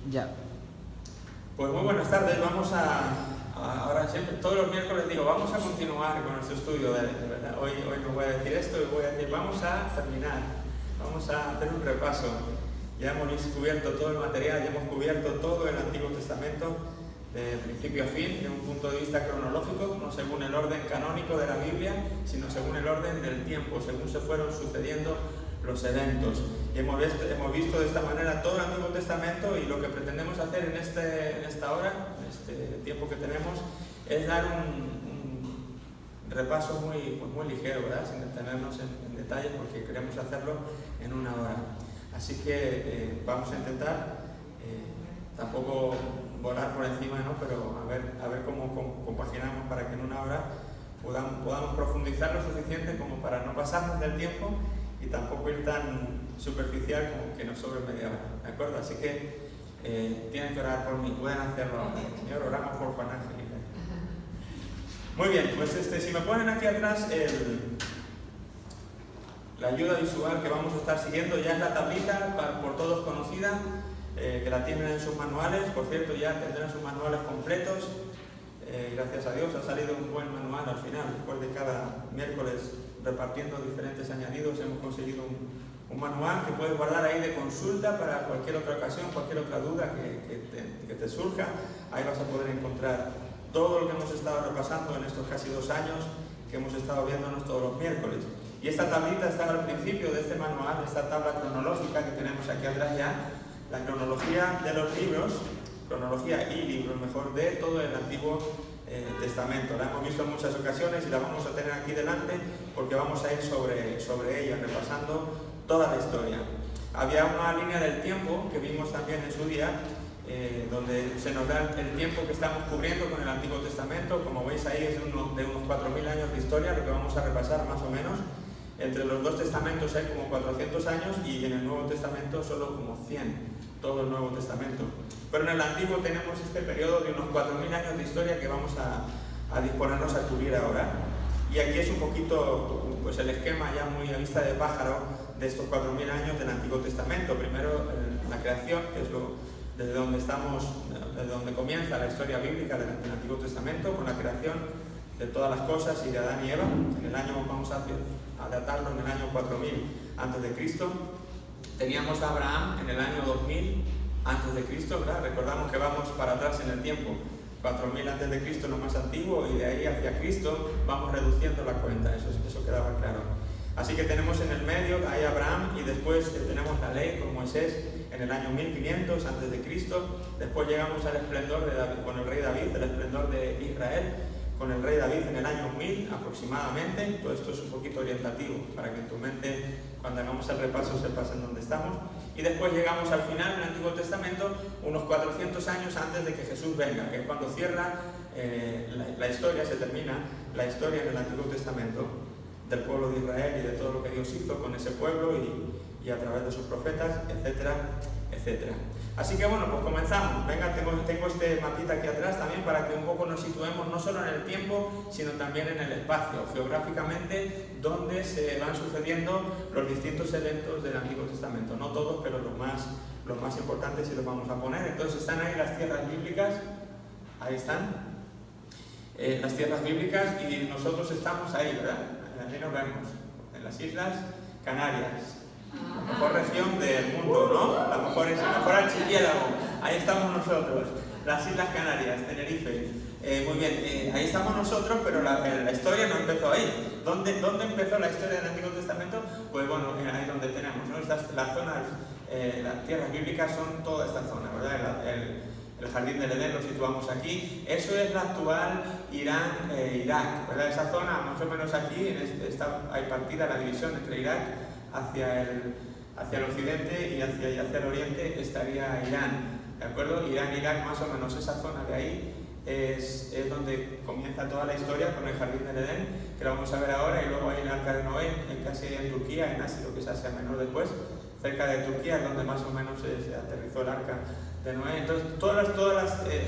Ya. Pues muy buenas tardes, vamos ahora siempre, todos los miércoles digo, vamos a continuar con nuestro estudio de verdad. Hoy no voy a decir esto, hoy voy a decir, vamos a terminar, vamos a hacer un repaso. Ya hemos cubierto todo el material, ya hemos cubierto todo el Antiguo Testamento, de principio a fin, de un punto de vista cronológico, no según el orden canónico de la Biblia, sino según el orden del tiempo, según se fueron sucediendo los eventos. Y hemos visto de esta manera todo el Antiguo Testamento, y lo que pretendemos hacer en esta hora, en este tiempo que tenemos, es dar un repaso muy ligero, ¿verdad? Sin detenernos en detalles, porque queremos hacerlo en una hora. Así que vamos a intentar tampoco volar por encima, ¿no? Pero a ver cómo compaginamos para que en una hora podamos profundizar lo suficiente como para no pasarnos del tiempo y tampoco ir tan superficial como que nos sobre media hora, ¿de acuerdo? Así que tienen que orar por mí, pueden hacerlo ahora. Señor, oramos por Juan Ángel. Muy bien, pues si me ponen aquí atrás la ayuda visual que vamos a estar siguiendo, ya es la tablita por todos conocida, que la tienen en sus manuales. Por cierto, ya tendrán sus manuales completos. Gracias a Dios ha salido un buen manual al final. Después de cada miércoles repartiendo diferentes añadidos, hemos conseguido un manual que puedes guardar ahí de consulta para cualquier otra ocasión, cualquier otra duda que te surja. Ahí vas a poder encontrar todo lo que hemos estado repasando en estos casi 2 años que hemos estado viéndonos todos los miércoles. Y esta tablita está al principio de este manual, esta tabla cronológica que tenemos aquí atrás ya, la cronología de los libros, cronología y libros mejor, de todo el Antiguo Testamento. La hemos visto en muchas ocasiones y la vamos a tener aquí delante porque vamos a ir sobre ella, repasando toda la historia. Había una línea del tiempo que vimos también en su día, donde se nos da el tiempo que estamos cubriendo con el Antiguo Testamento. Como veis ahí es de unos 4.000 años de historia, lo que vamos a repasar más o menos. Entre los dos testamentos hay como 400 años y en el Nuevo Testamento solo como 100, todo el Nuevo Testamento. Pero en el Antiguo tenemos este periodo de unos 4.000 años de historia que vamos a disponernos a cubrir ahora. Y aquí es un poquito pues el esquema ya muy a vista de pájaro de estos 4.000 años del Antiguo Testamento. Primero la creación, que es desde donde comienza la historia bíblica del Antiguo Testamento, con la creación de todas las cosas y de Adán y Eva. En el año, vamos a datarlo en el año 4000 a.C. Teníamos a Abraham en el año 2000 a.C., ¿verdad? Recordamos que vamos para atrás en el tiempo, 4000 a.C. lo más antiguo, y de ahí hacia Cristo vamos reduciendo la cuenta, eso quedaba claro. Así que tenemos en el medio ahí a Abraham, y después tenemos la ley con Moisés en el año 1500 a.C. Después llegamos al esplendor de David, con el rey David, el esplendor de Israel con el rey David en el año 1000 aproximadamente. Todo esto es un poquito orientativo para que en tu mente, cuando hagamos el repaso, sepas en dónde estamos. Y después llegamos al final del Antiguo Testamento, unos 400 años antes de que Jesús venga, que es cuando cierra la historia, se termina la historia en el Antiguo Testamento del pueblo de Israel y de todo lo que Dios hizo con ese pueblo y a través de sus profetas, etcétera, etcétera. Así que bueno, pues comenzamos. Venga, tengo este mapita aquí atrás también para que un poco nos situemos no solo en el tiempo, sino también en el espacio, geográficamente, donde se van sucediendo los distintos eventos del Antiguo Testamento. No todos, pero los más importantes sí los vamos a poner. Entonces están ahí las tierras bíblicas, ahí están, las tierras bíblicas, y nosotros estamos ahí, ¿verdad? Ahí nos vemos, en las Islas Canarias. La mejor región del mundo, ¿no? La mejor archipiélago. Ahí estamos nosotros, las Islas Canarias, Tenerife. Muy bien, ahí estamos nosotros, pero la historia no empezó ahí. ¿Dónde empezó la historia del Antiguo Testamento? Pues bueno, ahí donde tenemos, ¿no? Las zonas, las tierras bíblicas son toda esta zona, ¿verdad? El jardín del Edén lo situamos aquí. Eso es la actual Irán, Irak, ¿verdad? Esa zona, más o menos aquí, hay partida la división entre Irak hacia el occidente y hacia el oriente estaría Irán, ¿de acuerdo? Irán, Irak, más o menos esa zona de ahí es donde comienza toda la historia con el jardín del Edén, que lo vamos a ver ahora, y luego hay el arca de Noé, casi en Turquía, en Asia, lo que es Asia Menor después, cerca de Turquía es donde más o menos se aterrizó el arca de Noé. Entonces,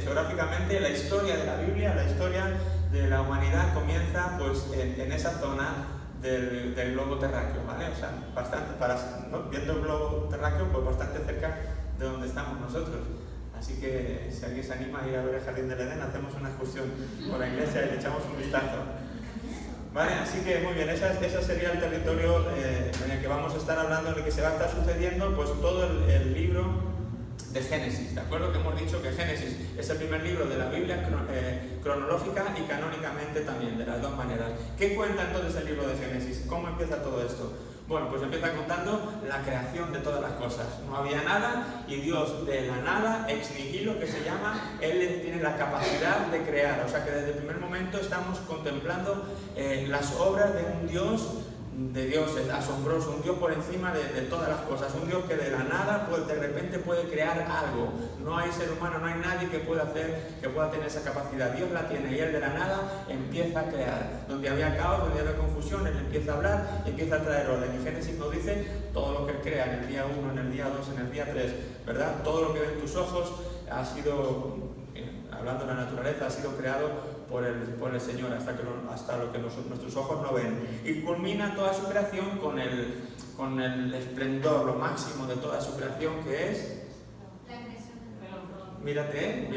geográficamente la historia de la Biblia, la historia de la humanidad comienza pues en esa zona del globo terráqueo, ¿vale? O sea, bastante, viendo el globo terráqueo, pues bastante cerca de donde estamos nosotros. Así que si alguien se anima a ir a ver el Jardín del Edén, hacemos una excursión por la iglesia y le echamos un vistazo. Vale, así que muy bien, ese sería el territorio en el que vamos a estar hablando, en el que se va a estar sucediendo pues todo el libro de Génesis, ¿de acuerdo? Que hemos dicho que Génesis es el primer libro de la Biblia cronológica y canónicamente también, de las dos maneras. ¿Qué cuenta entonces el libro de Génesis? ¿Cómo empieza todo esto? Bueno, pues empieza contando la creación de todas las cosas. No había nada y Dios de la nada, ex nihilo que se llama, Él tiene la capacidad de crear. O sea que desde el primer momento estamos contemplando las obras de un Dios, de dioses, asombroso, un Dios por encima de todas las cosas, un Dios que de la nada pues, de repente puede crear algo. No hay ser humano, no hay nadie que pueda tener esa capacidad. Dios la tiene y Él de la nada empieza a crear. Donde había caos, donde había confusión, Él empieza a hablar y empieza a traer orden. Y Génesis nos dice todo lo que Él crea en el día 1, en el día 2, en el día 3, ¿verdad? Todo lo que ven tus ojos ha sido, hablando de la naturaleza, ha sido creado por el Señor hasta lo que nuestros ojos no ven. Y culmina toda su creación con el esplendor, lo máximo de toda su creación, que es... Mírate,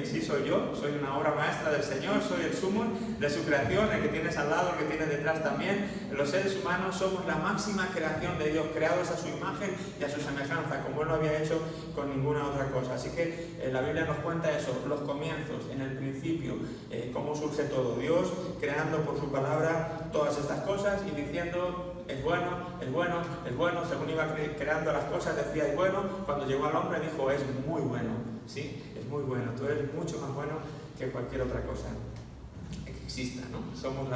sí, soy yo, soy una obra maestra del Señor, soy el sumo de su creación, el que tienes al lado, el que tienes detrás también. Los seres humanos somos la máxima creación de Dios, creados a su imagen y a su semejanza, como Él lo había hecho con ninguna otra cosa. Así que la Biblia nos cuenta eso, los comienzos, en el principio, cómo surge todo. Dios creando por su palabra todas estas cosas y diciendo... Es bueno, según iba creando las cosas decía es bueno, cuando llegó al hombre dijo es muy bueno, ¿sí? Es muy bueno, tú eres mucho más bueno que cualquier otra cosa que exista, ¿no? Somos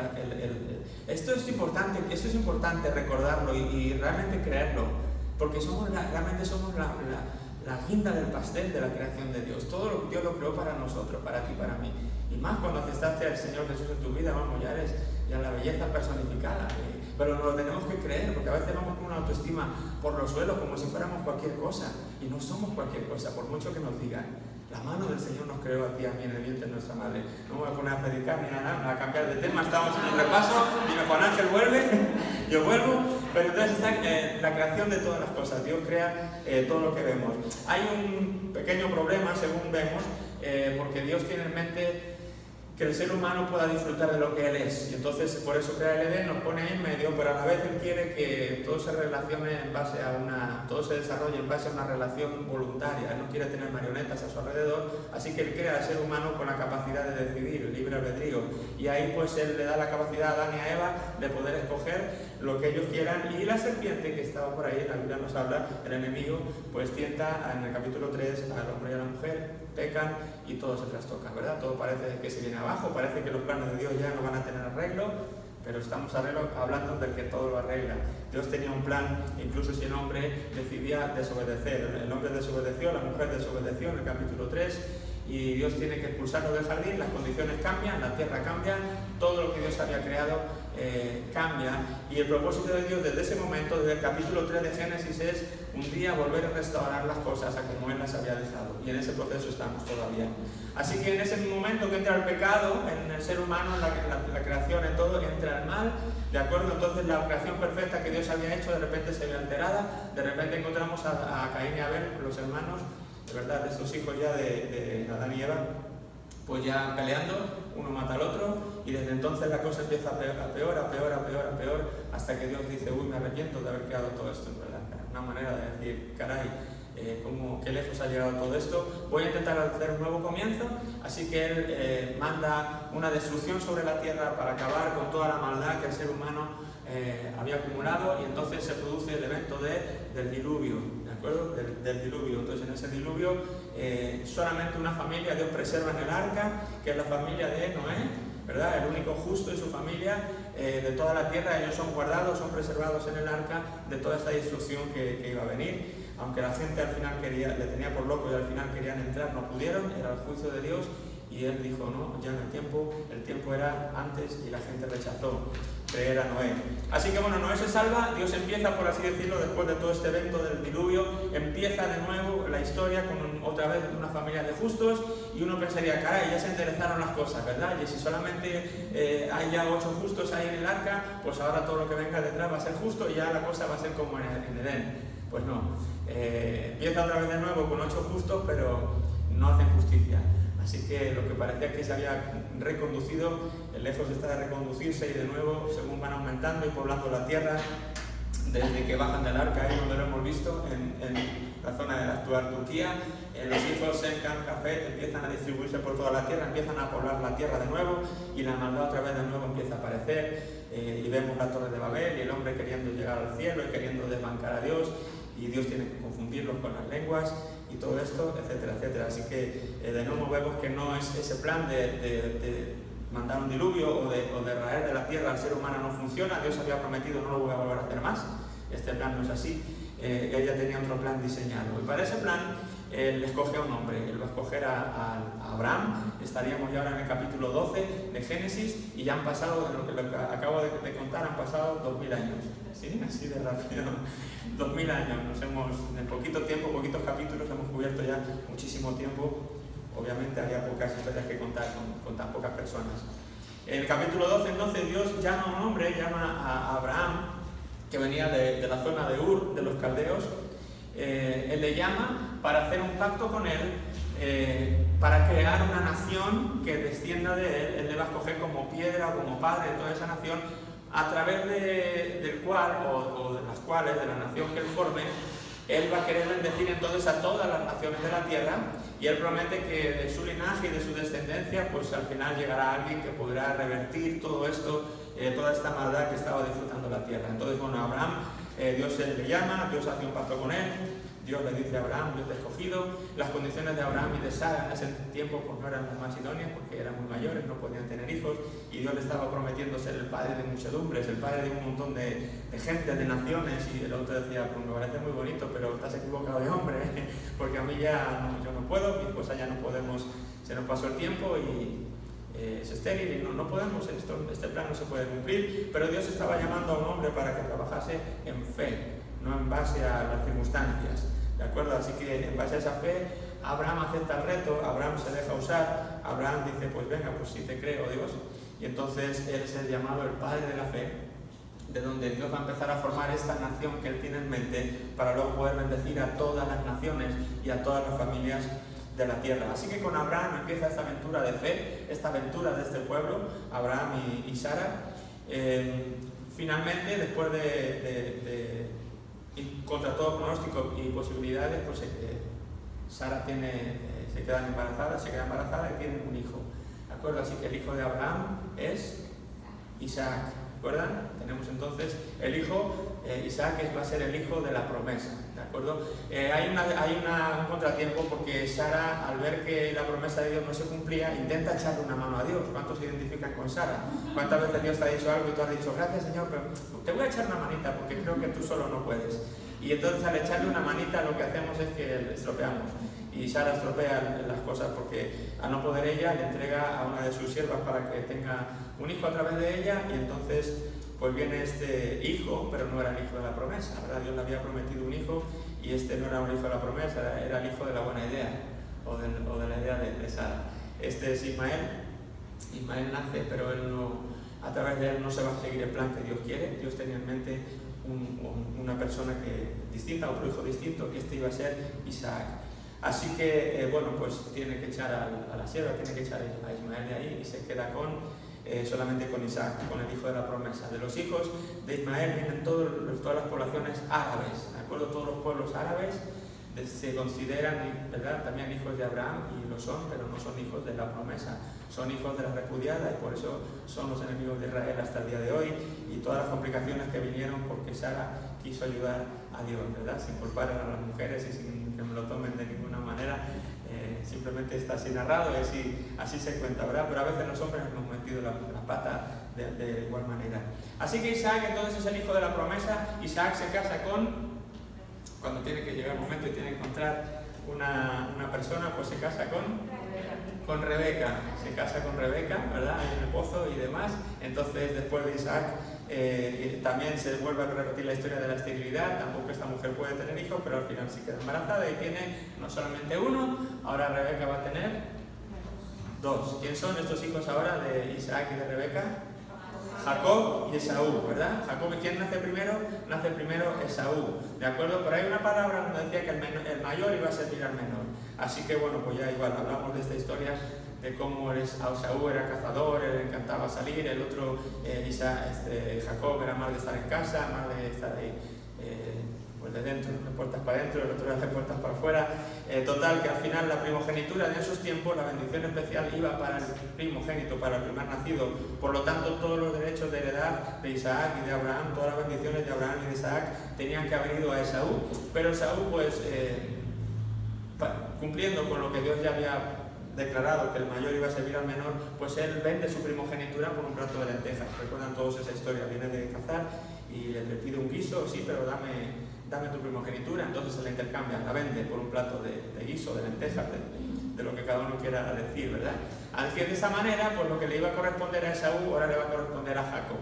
esto es importante recordarlo y realmente creerlo, porque realmente somos la guinda del pastel de la creación de Dios. Todo lo que Dios lo creó para nosotros, para ti, para mí. Y más cuando aceptaste al Señor Jesús en tu vida, vamos, ya eres la belleza personificada. Pero nos lo tenemos que creer, porque a veces vamos con una autoestima por los suelos como si fuéramos cualquier cosa. Y no somos cualquier cosa, por mucho que nos digan. La mano del Señor nos creó a ti, a mí, en el vientre de nuestra madre. No me voy a poner a predicar ni nada, a cambiar de tema. Estamos en el repaso, y Juan Ángel vuelve, yo vuelvo. Pero entonces está la creación de todas las cosas. Dios crea todo lo que vemos. Hay un pequeño problema, según vemos, porque Dios tiene en mente que el ser humano pueda disfrutar de lo que Él es. Y entonces por eso crea el Edén, nos pone ahí en medio, pero a la vez Él quiere que todo se relacione todo se desarrolle en base a una relación voluntaria. Él no quiere tener marionetas a su alrededor, así que Él crea al ser humano con la capacidad de decidir, el libre albedrío. Y ahí pues Él le da la capacidad a Adán y a Eva de poder escoger lo que ellos quieran. Y la serpiente que estaba por ahí, la Biblia nos habla, el enemigo, pues tienta en el capítulo 3 al hombre y a la mujer, pecan y todo se trastoca, ¿verdad? Todo parece que se viene abajo, parece que los planes de Dios ya no van a tener arreglo, pero estamos hablando del que todo lo arregla. Dios tenía un plan, incluso si el hombre decidía desobedecer. El hombre desobedeció, la mujer desobedeció en el capítulo 3, y Dios tiene que expulsarlo del jardín, las condiciones cambian, la tierra cambia, todo lo que Dios había creado cambia, y el propósito de Dios desde ese momento, desde el capítulo 3 de Génesis, es un día volver a restaurar las cosas a como Él las había dejado, y en ese proceso estamos todavía. Así que en ese momento que entra el pecado en el ser humano, en la creación, en todo, entra el mal, ¿de acuerdo? Entonces la creación perfecta que Dios había hecho de repente se ve alterada, de repente encontramos a Caín y Abel, los hermanos, de verdad, de estos hijos ya de Adán y Eva, pues ya peleando, uno mata al otro, y desde entonces la cosa empieza a peor, hasta que Dios dice, uy, me arrepiento de haber creado todo esto, en verdad. Una manera de decir, caray, qué lejos ha llegado todo esto. Voy a intentar hacer un nuevo comienzo, así que Él manda una destrucción sobre la tierra para acabar con toda la maldad que el ser humano había acumulado, y entonces se produce el evento del diluvio, ¿de acuerdo? Del diluvio. Entonces en ese diluvio solamente una familia Dios preserva en el arca, que es la familia de Noé, ¿verdad? El único justo y su familia de toda la tierra. Ellos son guardados, son preservados en el arca de toda esta destrucción que iba a venir. Aunque la gente al final le tenía por loco y al final querían entrar, no pudieron, era el juicio de Dios, y Él dijo, no, ya no el tiempo era antes, y la gente rechazó creer a Noé. Así que bueno, Noé se salva, Dios empieza, por así decirlo, después de todo este evento del diluvio, empieza de nuevo la historia con otra vez una familia de justos, y uno pensaría, caray, ya se enderezaron las cosas, ¿verdad? Y si solamente hay ya 8 justos ahí en el arca, pues ahora todo lo que venga detrás va a ser justo y ya la cosa va a ser como en Edén. Pues no. Empieza otra vez de nuevo con 8 justos, pero no hacen justicia. Así que lo que parecía que se había reconducido, lejos está de reconducirse, y de nuevo, según van aumentando y poblando la tierra, desde que bajan del arca, ahí donde lo hemos visto, en la zona de la actual Turquía, los hijos Sem, Cam, Jafet empiezan a distribuirse por toda la tierra, empiezan a poblar la tierra de nuevo, y la maldad otra vez de nuevo empieza a aparecer, y vemos la torre de Babel, y el hombre queriendo llegar al cielo y queriendo desbancar a Dios, y Dios tiene que confundirlos con las lenguas, y todo esto, etcétera, etcétera. Así que de nuevo vemos que no es ese plan de mandar un diluvio o de raer de la tierra al ser humano no funciona. Dios había prometido: no lo voy a volver a hacer más. Este plan no es así. Ella tenía otro plan diseñado, y para ese plan él escoge a un hombre. Él va a escoger a Abraham. Estaríamos ya ahora en el capítulo 12 de Génesis, y ya han pasado, de lo que acabo de contar, han pasado 2000 años. ¿Sí? Así de rápido. 2000 años. En poquito tiempo, poquitos capítulos, hemos cubierto ya muchísimo tiempo. Obviamente había pocas historias que contar con tan pocas personas. En el capítulo 12, entonces, Dios llama a un hombre, llama a Abraham, que venía de la zona de Ur, de los caldeos. Él le llama para hacer un pacto con él, para crear una nación que descienda de él. Él le va a escoger como piedra, como padre de toda esa nación, a través del cual, o de las cuales, de la nación que él forme, él va a querer bendecir entonces a todas las naciones de la tierra, y él promete que de su linaje y de su descendencia, pues al final llegará alguien que podrá revertir todo esto, toda esta maldad que estaba disfrutando la tierra. Entonces, bueno, Abraham, Dios le llama, Dios hace un pacto con él, Dios le dice a Abraham: yo te he escogido. Las condiciones de Abraham y de Sara en ese tiempo pues no eran las más idóneas, porque eran muy mayores, no podían tener hijos, y Dios le estaba prometiendo ser el padre de muchedumbres, el padre de un montón de gente, de naciones. Y el otro decía: pues me parece muy bonito, pero estás equivocado de hombre, porque a mí ya yo no puedo, mi esposa ya no podemos, se nos pasó el tiempo y es estéril, y no podemos, este plan no se puede cumplir. Pero Dios estaba llamando a un hombre para que trabajase en fe, no en base a las circunstancias, ¿de acuerdo? Así que en base a esa fe, Abraham acepta el reto, Abraham se deja usar, Abraham dice: pues venga, pues sí te creo, Dios. Y entonces él es el llamado el padre de la fe, de donde Dios va a empezar a formar esta nación que él tiene en mente, para luego poder bendecir a todas las naciones y a todas las familias de la tierra. Así que con Abraham empieza esta aventura de fe, esta aventura de este pueblo, Abraham y Sara. Finalmente, después y contra todo pronóstico y posibilidades, pues Sara se queda embarazada y tiene un hijo, ¿de acuerdo? Así que el hijo de Abraham es Isaac, ¿recuerdan? Tenemos entonces el hijo Isaac, que va a ser el hijo de la promesa, ¿de acuerdo? Hay un contratiempo, porque Sara, al ver que la promesa de Dios no se cumplía, intenta echarle una mano a Dios. ¿Cuántos se identifican con Sara? ¿Cuántas veces Dios te ha dicho algo y tú has dicho: gracias, Señor, pero te voy a echar una manita porque creo que tú solo no puedes? Y entonces, al echarle una manita, lo que hacemos es que le estropeamos. Y Sara estropea las cosas, porque al no poder ella, le entrega a una de sus siervas para que tenga un hijo a través de ella, y entonces pues viene este hijo, pero no era el hijo de la promesa, ¿verdad? Dios le había prometido un hijo, y este no era un hijo de la promesa, era el hijo de la buena idea, o de la idea de Sara. Este es Ismael. Ismael nace, pero a través de él no se va a seguir el plan que Dios quiere. Dios tenía en mente una persona distinta, otro hijo distinto, que este iba a ser Isaac. Así que, bueno, pues tiene que echar a la sierva, tiene que echar a Ismael de ahí, y se queda solamente con Isaac, con el hijo de la promesa. De los hijos de Ismael vienen todas las poblaciones árabes, ¿de acuerdo? Todos los pueblos árabes se consideran, ¿verdad?, también hijos de Abraham, y lo son, pero no son hijos de la promesa, son hijos de la repudiada, y por eso son los enemigos de Israel hasta el día de hoy, y todas las complicaciones que vinieron porque Sara quiso ayudar a Dios, ¿verdad?, sin culpar a las mujeres y sin que me lo tomen de ninguna manera. Simplemente está así narrado y así se cuenta, ¿verdad? Pero a veces los hombres hemos metido la pata de igual manera. Así que Isaac entonces es el hijo de la promesa. Isaac se casa cuando tiene que llegar el momento y tiene que encontrar una persona, pues se casa con Rebeca. Se casa con Rebeca, ¿verdad? Ahí en el pozo y demás. Entonces, después de Isaac, también se vuelve a repetir la historia de la esterilidad. Tampoco esta mujer puede tener hijos, pero al final sí queda embarazada y tiene no solamente uno, ahora Rebeca va a tener 2. ¿Quién son estos hijos ahora de Isaac y de Rebeca? Jacob y Esaú, ¿verdad? Jacob, ¿y quién nace primero? Nace primero Esaú, ¿de acuerdo? Pero hay una palabra donde decía que el mayor iba a servir al menor. Así que bueno, pues ya igual hablamos de esta historia, de cómo Esaú era cazador, le encantaba salir, el otro, Jacob, era más de estar en casa, más de estar ahí, pues de dentro, de puertas para adentro, el otro era de puertas para afuera. Total, que al final la primogenitura de esos tiempos, la bendición especial iba para el primogénito, para el primer nacido. Por lo tanto, todos los derechos de heredad de Isaac y de Abraham, todas las bendiciones de Abraham y de Isaac tenían que haber ido a Esaú. Pero Esaú, pues, cumpliendo con lo que Dios ya había declarado, que el mayor iba a servir al menor, pues él vende su primogenitura por un plato de lentejas. Recuerdan todos esa historia, viene de cazar y le pide un guiso, sí, pero dame tu primogenitura. Entonces se la intercambia, la vende por un plato de guiso, de lentejas, de lo que cada uno quiera decir, ¿verdad? Al decir de esa manera, pues lo que le iba a corresponder a Esaú, ahora le va a corresponder a Jacob.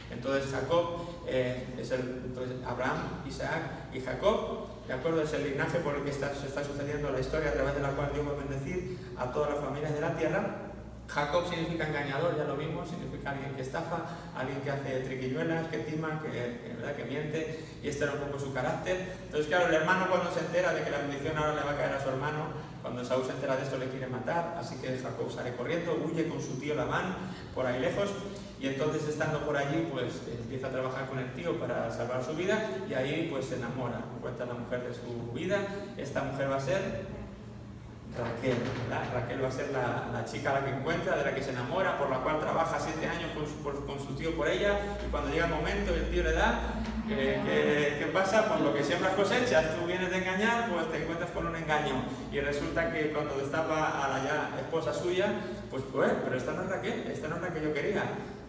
Entonces Jacob entonces Abraham, Isaac y Jacob, ¿de acuerdo? Es el linaje por el que se está sucediendo la historia, a través de la cual Dios va a bendecir a todas las familias de la tierra. Jacob significa engañador, ya lo vimos, significa alguien que estafa, alguien que hace triquiñuelas, que tima, que miente, y este era un poco su carácter. Entonces, claro, el hermano, cuando se entera de que la bendición ahora le va a caer a su hermano, cuando Esaú se entera de esto, le quiere matar, así que Jacob sale corriendo, huye con su tío Labán por ahí lejos, y entonces, estando por allí, pues empieza a trabajar con el tío para salvar su vida, y ahí pues se enamora, cuenta la mujer de su vida. Esta mujer va a ser Raquel, ¿verdad? Raquel va a ser la chica a la que encuentra, de la que se enamora, por la cual trabaja 7 años con su tío por ella, y cuando llega el momento y el tío le da, ¿qué pasa? Pues lo que siembras cosechas, tú vienes de engañar, pues te encuentras con un engaño, y resulta que cuando destapa a la ya esposa suya, pues pero esta no es Raquel, esta no es la que yo quería.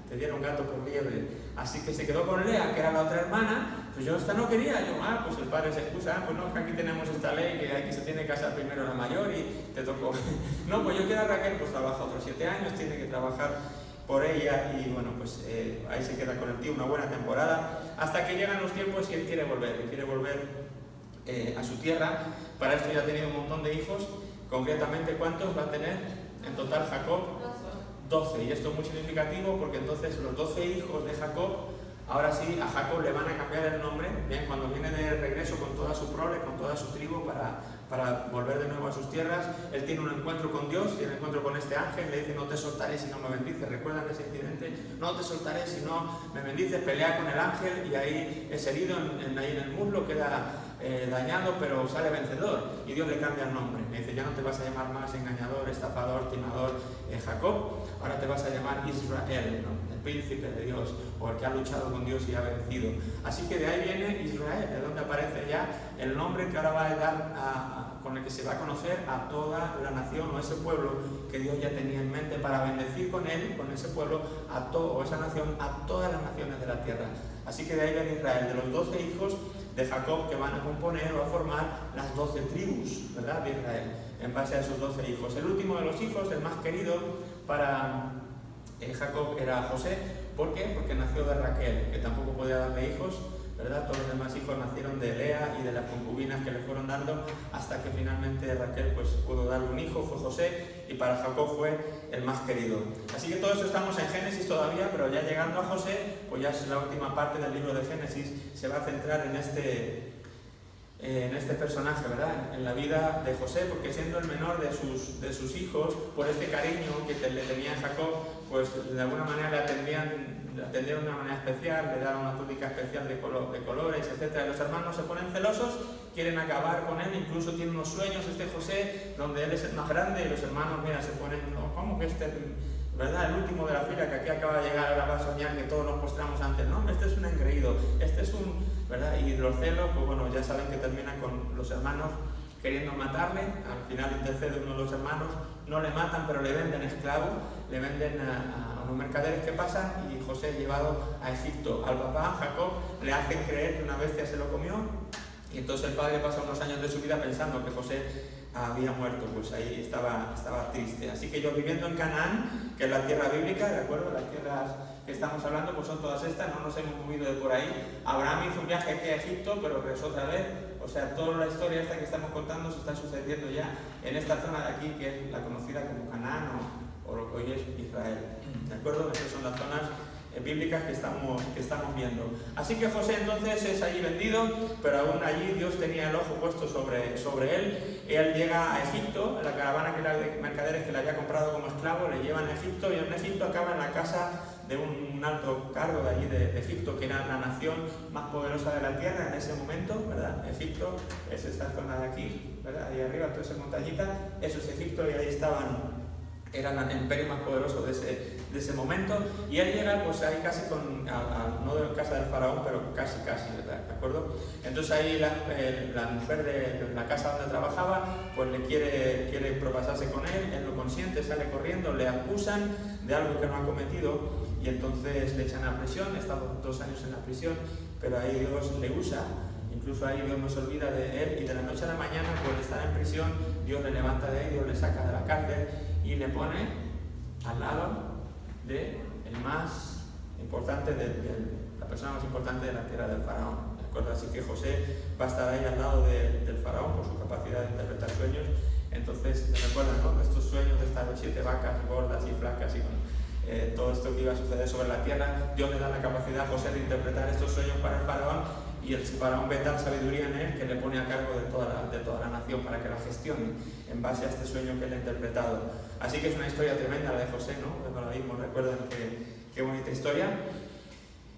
Te dieron gato por liebre. Así que se quedó con Lea, que era la otra hermana. Pues yo esta no quería. Pues el padre se excusa, pues no, que aquí tenemos esta ley, que aquí se tiene que casar primero la mayor y te tocó. No, pues yo quiero a Raquel, pues trabaja otros 7 años, tiene que trabajar por ella, y bueno, pues ahí se queda con el tío una buena temporada, hasta que llegan los tiempos y él quiere volver a su tierra. Para esto ya ha tenido un montón de hijos. Concretamente, ¿cuántos va a tener en total Jacob? 12, y esto es muy significativo porque entonces los 12 hijos de Jacob, ahora sí, a Jacob le van a cambiar el nombre, bien, cuando viene de regreso con toda su prole, con toda su tribu para volver de nuevo a sus tierras. Él tiene un encuentro con Dios, tiene un encuentro con este ángel, le dice: no te soltaré si no me bendices. ¿Recuerdan ese incidente? No te soltaré si no me bendices. Pelea con el ángel y ahí es herido, ahí en el muslo, queda dañado, pero sale vencedor, y Dios le cambia el nombre. Le dice: ya no te vas a llamar más engañador, estafador, timador, Jacob, ahora te vas a llamar Israel, ¿no? El príncipe de Dios, o el que ha luchado con Dios y ha vencido. Así que de ahí viene Israel, de donde aparece ya el nombre que ahora va a dar con el que se va a conocer a toda la nación, o ese pueblo que Dios ya tenía en mente para bendecir con él, con ese pueblo, o esa nación, a todas las naciones de la tierra. Así que de ahí viene Israel, de los 12 hijos de Jacob, que van a componer o a formar las 12 tribus, ¿verdad?, de Israel, en base a esos 12 hijos. El último de los hijos, el más querido para Jacob, era José. ¿Por qué? Porque nació de Raquel, que tampoco podía darle hijos, ¿verdad? Todos los demás hijos nacieron de Lea y de las concubinas que le fueron dando, hasta que finalmente Raquel pues pudo darle un hijo, fue José, y para Jacob fue el más querido. Así que todo eso estamos en Génesis todavía, pero ya llegando a José, pues ya es la última parte del libro de Génesis, se va a centrar en este personaje, ¿verdad? En la vida de José, porque siendo el menor de sus hijos, por este cariño que le tenía Jacob, pues de alguna manera le atendían de una manera especial, le daban una túnica especial de colores, etc. Los hermanos se ponen celosos, quieren acabar con él, incluso tiene unos sueños José, donde él es el más grande, y los hermanos, mira, se ponen, no, ¿cómo que ¿verdad? El último de la fila que aquí acaba de llegar, ahora va a soñar que todos nos postramos ante él? No, este es un engreído, este es un, ¿verdad? Y los celos, pues bueno, ya saben que terminan con los hermanos queriendo matarle. Al final intercede uno de los hermanos, no le matan, pero le venden esclavo, le venden a unos mercaderes que pasan, y José es llevado a Egipto. Al papá, Jacob, le hacen creer que una bestia se lo comió, y entonces el padre pasa unos años de su vida pensando que José había muerto, pues ahí estaba triste. Así que ellos, viviendo en Canaán, que es la tierra bíblica, ¿de acuerdo? Las tierras que estamos hablando pues son todas estas, no nos hemos movido de por ahí. Abraham hizo un viaje aquí a Egipto, pero regresó otra vez. O sea, toda la historia esta que estamos contando se está sucediendo ya en esta zona de aquí, que es la conocida como Canaán, o lo que hoy es Israel, ¿de acuerdo? Estas son las zonas bíblicas que estamos viendo. Así que José entonces es allí vendido, pero aún allí Dios tenía el ojo puesto sobre él. Él llega a Egipto, la caravana de mercaderes que le había comprado como esclavo le llevan a Egipto, y en Egipto acaba en la casa de un alto cargo de allí de Egipto, que era la nación más poderosa de la tierra en ese momento, ¿verdad? Egipto es esta zona de aquí, ¿verdad? Ahí arriba, toda esa montañita, eso es Egipto, y ahí era el imperio más poderoso de ese momento, y él llega pues ahí casi no de casa del faraón, pero casi, ¿verdad? ¿De acuerdo? Entonces ahí la mujer de la casa donde trabajaba pues le quiere propasarse con él no consiente, sale corriendo, le acusan de algo que no ha cometido, y entonces le echan a prisión. Está 2 años en la prisión, pero ahí Dios le usa. Incluso ahí Dios no se olvida de él, y de la noche a la mañana, por estar en prisión, Dios le levanta de ahí, Dios le saca de la cárcel y le pone al lado de el más importante, la persona más importante de la tierra del faraón. ¿De acuerdo? Así que José va a estar ahí al lado del faraón por su capacidad de interpretar sueños. Entonces, ¿se recuerdan, no? Estos sueños de estas 7 vacas gordas y flacas y todo esto que iba a suceder sobre la tierra? Dios le da la capacidad a José de interpretar estos sueños para el faraón, y el faraón ve tal sabiduría en él que le pone a cargo de toda la nación para que la gestione en base a este sueño que él ha interpretado. Así que es una historia tremenda la de José, ¿no? Cuando la vimos, recuerden qué bonita historia.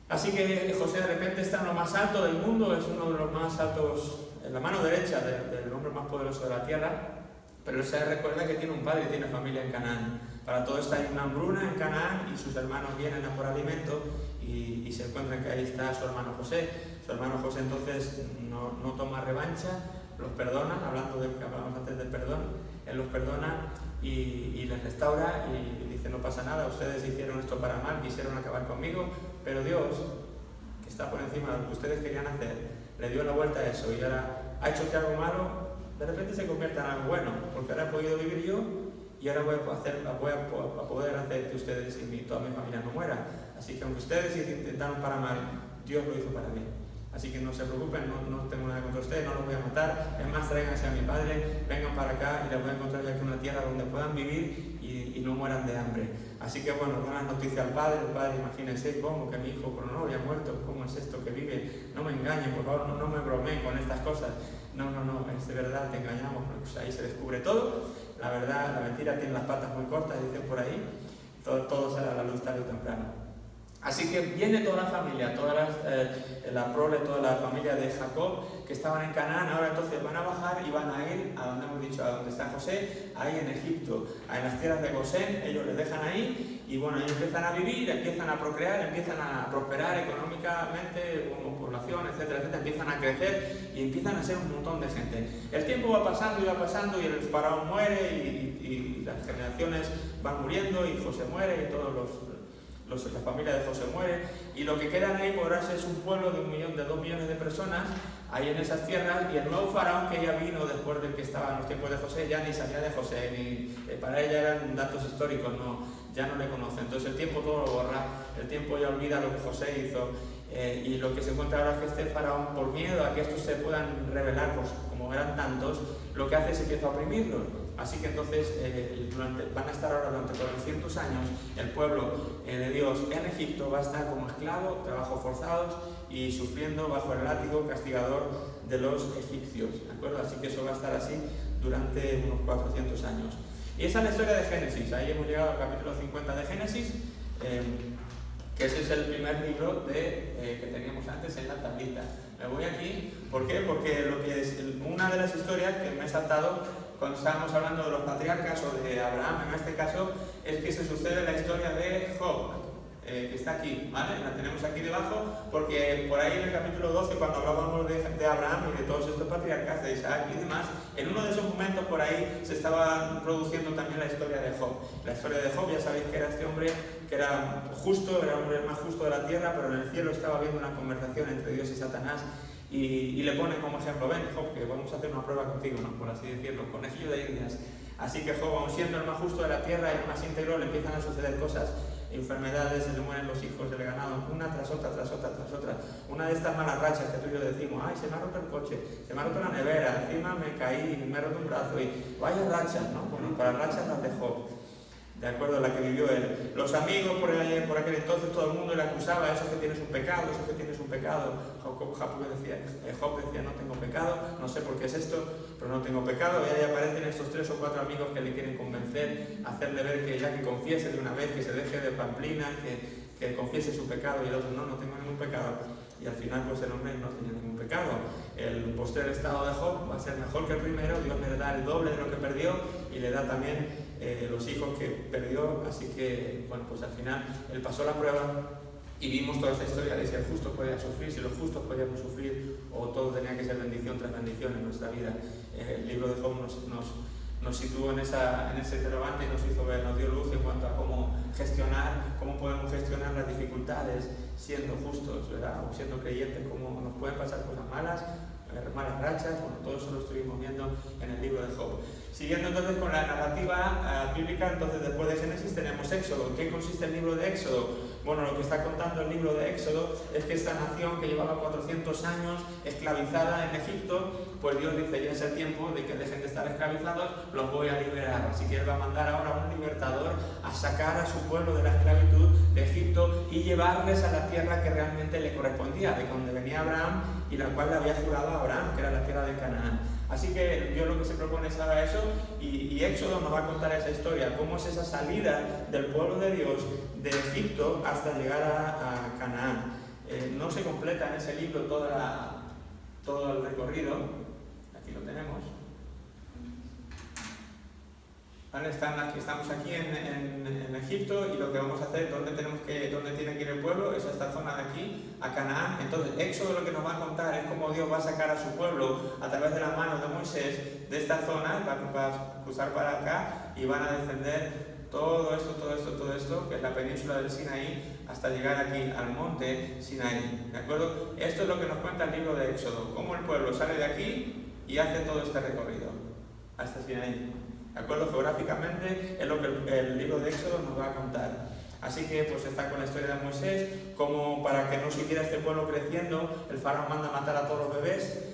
Así que José de repente está en lo más alto del mundo, es uno de los más altos, en la mano derecha del hombre más poderoso de la tierra, pero él se recuerda que tiene un padre y tiene familia en Canaán. Para todo esto hay una hambruna en Canaán, y sus hermanos vienen a por alimento, y se encuentran que ahí está su hermano José. Su hermano José entonces no toma revancha, los perdona, hablando de que hablábamos antes del perdón, él los perdona y les restaura, y dice: no pasa nada, ustedes hicieron esto para mal, quisieron acabar conmigo, pero Dios, que está por encima de lo que ustedes querían hacer, le dio la vuelta a eso, y ahora ha hecho que algo malo de repente se convierta en algo bueno, porque ahora he podido vivir yo, y ahora voy a poder hacer que ustedes y toda mi familia no muera. Así que aunque ustedes intentaron para mal, Dios lo hizo para bien. Así que no se preocupen, no tengo nada contra ustedes, no los voy a matar. Es más, tráiganse a mi padre, vengan para acá, y les voy a encontrar aquí una tierra donde puedan vivir y no mueran de hambre. Así que bueno, dan la noticia al padre. El padre, imagínense, ¿cómo que mi hijo pero no había muerto? ¿Cómo es esto que vive? No me engañen, por favor, no me bromeen con estas cosas. No, es de verdad, te engañamos. Pues ahí se descubre todo. La verdad, la mentira tiene las patas muy cortas, dicen por ahí. Todo sale a la luz tarde o temprano. Así que viene toda la familia, la prole, toda la familia de Jacob, que estaban en Canaán. Ahora entonces van a bajar y van a ir a donde hemos dicho, a donde está José, ahí en Egipto, en las tierras de Gosén. Ellos les dejan ahí, y bueno, ellos empiezan a vivir, empiezan a procrear, empiezan a prosperar económicamente, como población, etcétera, empiezan a crecer y empiezan a ser un montón de gente. El tiempo va pasando, y el faraón muere, y las generaciones van muriendo, y José muere, y todos la familia de José muere, y lo que quedan ahí por ahora es un pueblo de 2 millones de personas ahí en esas tierras. Y el nuevo faraón que ya vino después del que estaba en los tiempos de José ya ni sabía de José, para ella eran datos históricos, ya no le conoce. Entonces el tiempo todo lo borra, el tiempo ya olvida lo que José hizo, y lo que se encuentra ahora es que este faraón, por miedo a que estos se puedan rebelar, pues como eran tantos, lo que hace es empieza a oprimirlos. Así que entonces van a estar ahora durante 400 años el pueblo de Dios en Egipto, va a estar como esclavo, trabajos forzados, y sufriendo bajo el látigo castigador de los egipcios, ¿de acuerdo? Así que eso va a estar así durante unos 400 años. Y esa es la historia de Génesis. Ahí hemos llegado al capítulo 50 de Génesis, que ese es el primer libro que teníamos antes en la tablita. Me voy aquí, ¿por qué? Porque una de las historias que me he saltado cuando estábamos hablando de los patriarcas o de Abraham, en este caso, es que se sucede la historia de Job, que está aquí, ¿vale? La tenemos aquí debajo, porque por ahí en el capítulo 12, cuando hablábamos de Abraham y de todos estos patriarcas, de Isaac y demás, en uno de esos momentos por ahí se estaba produciendo también la historia de Job. La historia de Job, ya sabéis que era este hombre que era justo, era el hombre más justo de la tierra, pero en el cielo estaba habiendo una conversación entre Dios y Satanás. Y le pone como ejemplo: ven, Job, que vamos a hacer una prueba contigo, ¿no? Por así decirlo, conejillo de indias. Así que Job, aun siendo el más justo de la tierra y el más íntegro, le empiezan a suceder cosas, enfermedades, se le mueren los hijos, se le ganado, una tras otra. Una de estas malas rachas que tú y yo decimos: ay, se me ha roto el coche, se me ha roto la nevera, encima me caí, me he roto un brazo, y vaya rachas, ¿no? Bueno, para rachas las de Job. de acuerdo a la que vivió él. Los amigos por aquel entonces, todo el mundo le acusaba, eso que tienes un pecado, eso que tienes un pecado. Job decía, no tengo pecado, no sé por qué es esto, pero no tengo pecado. Y ahí aparecen estos 3 o 4 amigos que le quieren convencer, hacerle ver que ya que confiese de una vez, que se deje de pamplina, que confiese su pecado, y el otro, no tengo ningún pecado. Y al final pues el hombre no tenía ningún pecado. El postrer estado de Job va a ser mejor que el primero, Dios le da el doble de lo que perdió y le da también los hijos que perdió, así que bueno, pues al final él pasó la prueba y vimos toda esta historia de si el justo podía sufrir, si los justos podíamos sufrir o todo tenía que ser bendición tras bendición en nuestra vida. El libro de Job nos situó en ese interrogante y nos hizo ver, nos dio luz en cuanto a cómo podemos gestionar las dificultades siendo justos, ¿verdad? O siendo creyentes, cómo nos pueden pasar cosas malas rachas. Bueno, todo eso lo estuvimos viendo en el libro de Job. Siguiendo entonces con la narrativa bíblica, entonces después de Génesis tenemos Éxodo. ¿En qué consiste el libro de Éxodo? Bueno, lo que está contando el libro de Éxodo es que esta nación que llevaba 400 años esclavizada en Egipto, pues Dios dice, ya es el tiempo de que dejen de estar esclavizados, los voy a liberar. Así que Él va a mandar ahora un libertador a sacar a su pueblo de la esclavitud de Egipto y llevarles a la tierra que realmente le correspondía, de donde venía Abraham y la cual le había jurado a Abraham, que era la tierra de Canaán. Así que Dios lo que se propone es haga eso, y Éxodo nos va a contar esa historia, cómo es esa salida del pueblo de Dios de Egipto hasta llegar a Canaán. No se completa en ese libro todo el recorrido, aquí lo tenemos. ¿Vale? Estamos aquí en Egipto, y lo que vamos a hacer, ¿dónde tiene que ir el pueblo? Es esta zona de aquí, a Canaán. Entonces, Éxodo lo que nos va a contar es cómo Dios va a sacar a su pueblo a través de las manos de Moisés de esta zona, va a cruzar para acá y van a descender todo esto, que es la península del Sinaí, hasta llegar aquí al monte Sinaí. ¿De acuerdo? Esto es lo que nos cuenta el libro de Éxodo, cómo el pueblo sale de aquí y hace todo este recorrido hasta Sinaí. ¿De acuerdo? Geográficamente es lo que el libro de Éxodo nos va a contar. Así que pues está con la historia de Moisés, como para que no siguiera este pueblo creciendo, el faraón manda a matar a todos los bebés,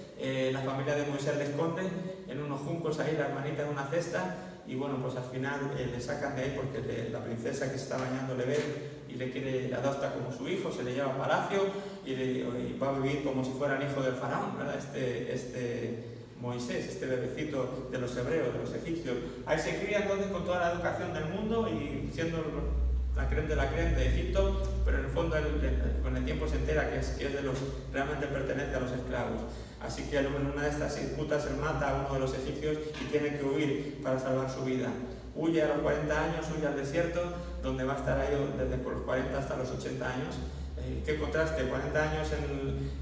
la familia de Moisés le esconde en unos juncos ahí, la hermanita en una cesta, y bueno, pues al final le sacan de ahí porque la princesa que se está bañando le ve y le adopta como su hijo, se le lleva a palacio y va a vivir como si fuera el hijo del faraón, ¿verdad? Moisés, este bebecito de los hebreos, de los egipcios. Ahí se cría entonces con toda la educación del mundo y siendo la creme de la creme de Egipto, pero en el fondo con el tiempo se entera que es de los realmente pertenece a los esclavos. Así que en una de estas disputas él mata a uno de los egipcios y tiene que huir para salvar su vida. Huye a los 40 años, huye al desierto, donde va a estar ahí desde los 40 hasta los 80 años. Qué contraste, 40 años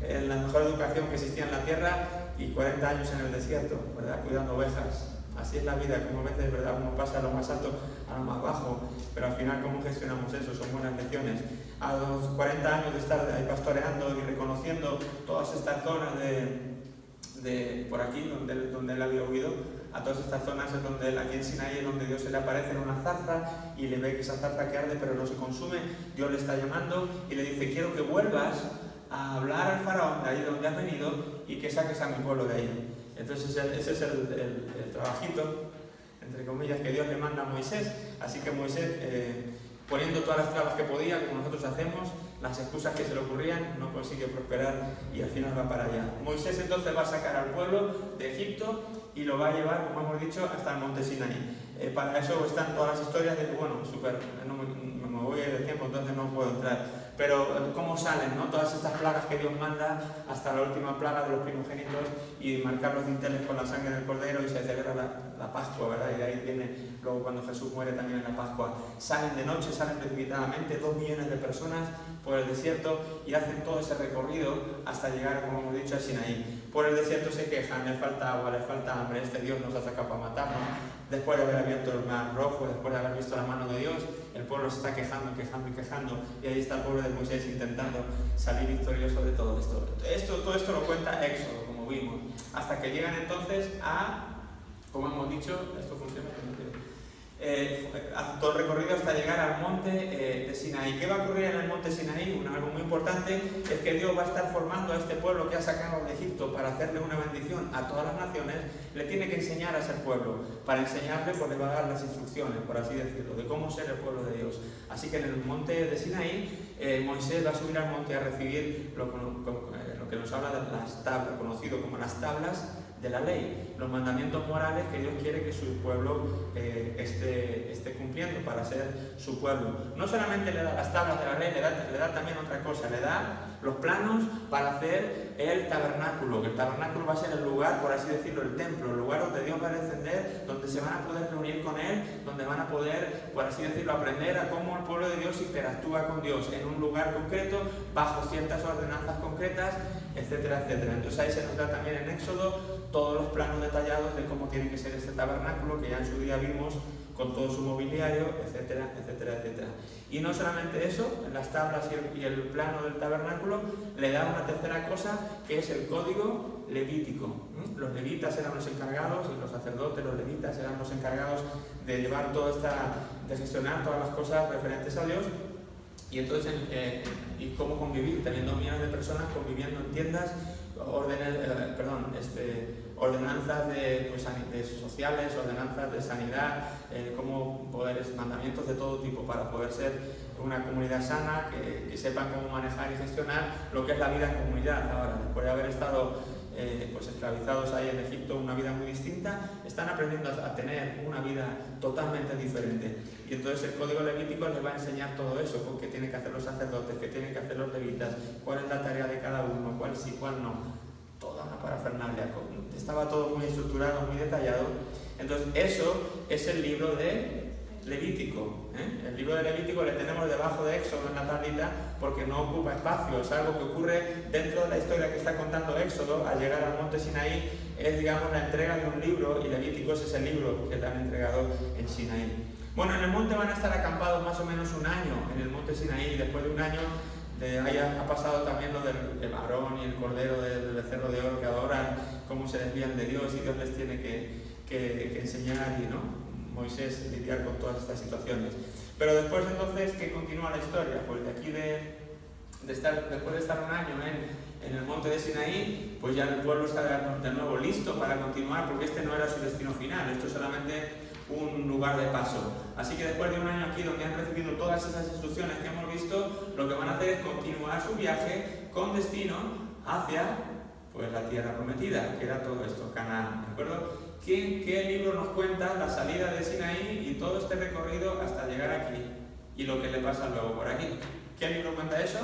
en la mejor educación que existía en la tierra y 40 años en el desierto, ¿verdad? Cuidando ovejas. Así es la vida, como a veces, ¿verdad? Uno pasa a lo más alto a lo más bajo, pero al final, ¿cómo gestionamos eso? Son buenas lecciones. A los 40 años de estar ahí pastoreando y reconociendo todas estas zonas de por aquí, donde él había huido, a todas estas zonas es donde él, aquí en Sinaí, es donde Dios se le aparece en una zarza y le ve que esa zarza que arde pero no se consume. Dios le está llamando y le dice, quiero que vuelvas a hablar al faraón de ahí donde has venido y que saques a mi pueblo de ahí. Entonces ese es el trabajito, entre comillas, que Dios le manda a Moisés. Así que Moisés, poniendo todas las trabas que podía, como nosotros hacemos, las excusas que se le ocurrían, no consigue prosperar y al final va para allá. Moisés entonces va a sacar al pueblo de Egipto y lo va a llevar, como hemos dicho, hasta el monte Sinaí. Para eso están todas las historias de, bueno, me voy del tiempo, entonces no puedo entrar. Pero cómo salen, ¿no? Todas estas plagas que Dios manda hasta la última plaga de los primogénitos y marcar los dinteles con la sangre del cordero y se celebra la Pascua, ¿verdad? Y de ahí viene luego cuando Jesús muere también en la Pascua. Salen de noche, salen precipitadamente, 2 millones de personas por el desierto y hacen todo ese recorrido hasta llegar, como hemos dicho, a Sinaí. Por el desierto se quejan, les falta agua, les falta hambre, este Dios nos ha sacado para matarnos. Después de haber abierto el mar rojo, después de haber visto la mano de Dios, el pueblo se está quejando, y ahí está el pueblo de Moisés intentando salir victorioso de todo esto. Todo esto lo cuenta Éxodo, como vimos, hasta que llegan entonces a, como hemos dicho, esto funciona, hace todo el recorrido hasta llegar al monte de Sinaí. ¿Qué va a ocurrir en el monte Sinaí? Algo muy importante es que Dios va a estar formando a este pueblo que ha sacado de Egipto para hacerle una bendición a todas las naciones. Le tiene que enseñar a ser pueblo. Para enseñarle, pues le va a dar las instrucciones, por así decirlo, de cómo ser el pueblo de Dios. Así que en el monte de Sinaí, Moisés va a subir al monte a recibir lo que nos habla de las tablas, conocido como las tablas de la ley, los mandamientos morales que Dios quiere que su pueblo esté cumpliendo para ser su pueblo. No solamente le da las tablas de la ley, le da también otra cosa, le da los planos para hacer el tabernáculo, que el tabernáculo va a ser el lugar, por así decirlo, el templo, el lugar donde Dios va a descender, donde se van a poder reunir con Él, donde van a poder, por así decirlo, aprender a cómo el pueblo de Dios interactúa con Dios en un lugar concreto, bajo ciertas ordenanzas concretas, etcétera, etcétera. Entonces ahí se nos da también en Éxodo todos los planos detallados de cómo tiene que ser este tabernáculo, que ya en su día vimos, con todo su mobiliario, etcétera, etcétera, etcétera. Y no solamente eso, en las tablas y el plano del tabernáculo le da una tercera cosa, que es el código levítico. Los levitas eran los encargados, y los sacerdotes, los levitas, eran los encargados de llevar de gestionar todas las cosas referentes a Dios. Y entonces, y cómo convivir, teniendo millones de personas conviviendo en tiendas, ordenanzas de sociales, ordenanzas de sanidad, mandamientos de todo tipo para poder ser una comunidad sana, que sepan cómo manejar y gestionar lo que es la vida en comunidad ahora. Después de haber estado esclavizados ahí en Egipto, una vida muy distinta, están aprendiendo a tener una vida totalmente diferente. Y entonces el código levítico les va a enseñar todo eso, qué tienen que hacer los sacerdotes, qué tienen que hacer los levitas, cuál es la tarea de cada uno, cuál sí, cuál no. Toda una parafernalia. Estaba todo muy estructurado, muy detallado. Entonces eso es el libro de Levítico. El libro de Levítico le tenemos debajo de Éxodo en la tablita porque no ocupa espacio, es algo que ocurre dentro de la historia que está contando Éxodo. Al llegar al monte Sinaí es, digamos, la entrega de un libro, y Levítico es ese libro que le han entregado en Sinaí. Bueno, en el monte van a estar acampados más o menos un año, en el monte Sinaí, y después de un año ahí ha pasado también lo del Aarón y el cordero del becerro de oro que adoran, cómo se desvían de Dios y Dios les tiene que enseñar, y ¿no? Moisés lidiar con todas estas situaciones. Pero después, entonces, ¿qué continúa la historia? Pues de aquí después de estar un año en el monte de Sinaí, pues ya el pueblo está de nuevo listo para continuar, porque este no era su destino final, esto es solamente un lugar de paso. Así que después de un año aquí, donde han recibido todas esas instrucciones que hemos visto, lo que van a hacer es continuar su viaje con destino hacia la tierra prometida, que era todo esto, Canaán, ¿de acuerdo? ¿Qué libro nos cuenta la salida de Sinaí y todo este recorrido hasta llegar aquí? Y lo que le pasa luego por aquí. ¿Qué libro cuenta eso?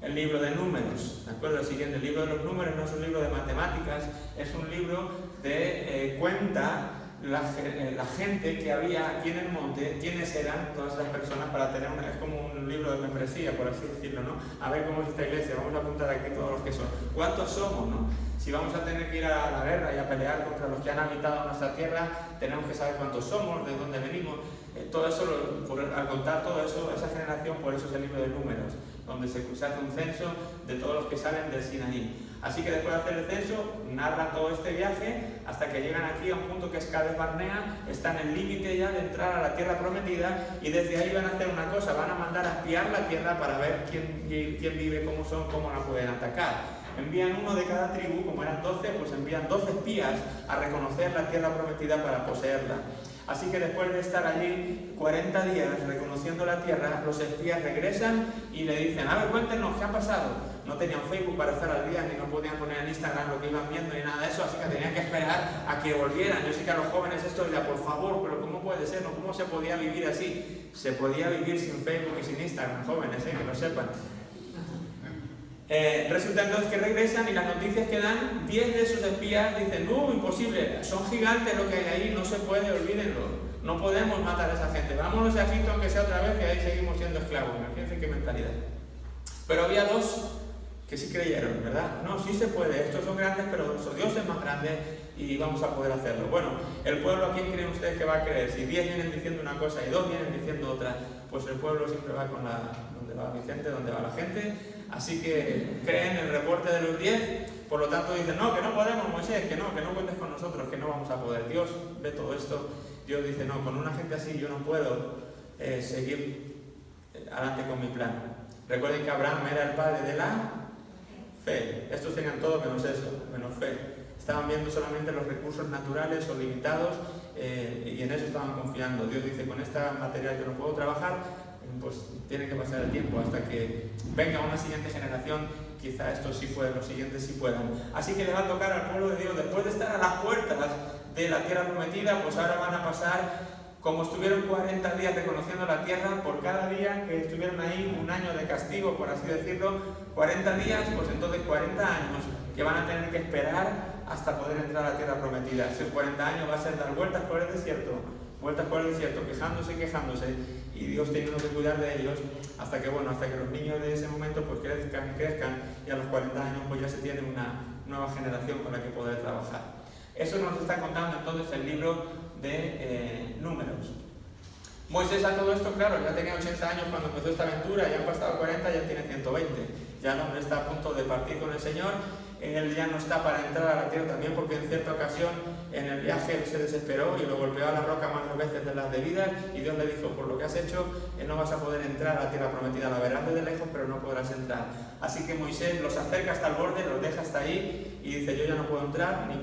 El libro de Números, ¿de acuerdo? El siguiente, el libro de los números no es un libro de matemáticas, es un libro de cuenta la gente que había aquí en el monte, quiénes eran todas las personas, para tener es como un libro de membresía, por así decirlo, ¿no? A ver cómo es esta iglesia, vamos a apuntar aquí todos los que son. ¿Cuántos somos, no? Si vamos a tener que ir a la guerra y a pelear contra los que han habitado nuestra tierra, tenemos que saber cuántos somos, de dónde venimos. Todo eso, al contar todo eso, esa generación, por eso es el libro de Números, donde se hace un censo de todos los que salen del Sinaí. Así que después de hacer el censo, narran todo este viaje hasta que llegan aquí a un punto que es Cades Barnea, están en el límite ya de entrar a la tierra prometida, y desde ahí van a hacer una cosa, van a mandar a espiar la tierra para ver quién vive, cómo son, cómo la pueden atacar. Envían uno de cada tribu, como eran 12, pues envían 12 espías a reconocer la tierra prometida para poseerla. Así que después de estar allí 40 días reconociendo la tierra, los espías regresan y le dicen: a ver, cuéntenos, ¿qué ha pasado? No tenían Facebook para estar al día, ni no podían poner en Instagram lo que iban viendo ni nada de eso, así que tenían que esperar a que volvieran. Yo sé que a los jóvenes esto les da, por favor, pero ¿cómo puede ser? ¿No? ¿Cómo se podía vivir así? Se podía vivir sin Facebook y sin Instagram, jóvenes, que lo sepan. Resulta entonces que regresan y las noticias que dan, 10 de esos espías dicen: no, imposible, son gigantes lo que hay ahí, no se puede, olvídenlo, no podemos matar a esa gente, vámonos a Egipto aunque sea otra vez, y ahí seguimos siendo esclavos. Fíjense qué mentalidad. Pero había 2 que sí creyeron, ¿verdad? No, sí se puede, estos son grandes, pero nuestro Dios es más grande y vamos a poder hacerlo. Bueno, el pueblo, ¿a quién creen ustedes que va a creer? Si 10 vienen diciendo una cosa y 2 vienen diciendo otra, pues el pueblo siempre va con donde va Vicente, donde va la gente. Así que creen el reporte de los 10, por lo tanto dicen: no, que no podemos, Moisés, que no cuentes con nosotros, que no vamos a poder. Dios ve todo esto Dios dice, no, con una gente así yo no puedo seguir adelante con mi plan. Recuerden que Abraham era el padre de la fe. Estos tenían todo menos eso, menos fe. Estaban viendo solamente los recursos naturales o limitados y en eso estaban confiando. Dios dice, con esta material yo no puedo trabajar, pues tiene que pasar el tiempo hasta que venga una siguiente generación, quizá estos sí puedan, los siguientes sí puedan. Así que le va a tocar al pueblo de Dios, después de estar a las puertas de la tierra prometida, pues ahora van a pasar, como estuvieron 40 días reconociendo la tierra, por cada día que estuvieron ahí, un año de castigo, por así decirlo, 40 días, pues entonces 40 años que van a tener que esperar hasta poder entrar a la tierra prometida. Esos 40 años va a ser dar vueltas por el desierto, quejándose y quejándose, y Dios teniendo que cuidar de ellos, hasta que los niños de ese momento pues crezcan, y a los 40 años pues ya se tiene una nueva generación con la que poder trabajar. Eso nos está contando entonces el libro de Números. Moisés a todo esto, claro, ya tenía 80 años cuando empezó esta aventura, ya han pasado 40, ya tiene 120. Ya el hombre está a punto de partir con el Señor. Él ya no está para entrar a la tierra también, porque en cierta ocasión en el viaje él se desesperó y lo golpeó a la roca más veces de las debidas, y Dios le dijo, por lo que has hecho, no vas a poder entrar a la tierra prometida, la verás desde lejos, pero no podrás entrar. Así que Moisés los acerca hasta el borde, los deja hasta ahí, y dice, yo ya no puedo entrar, ni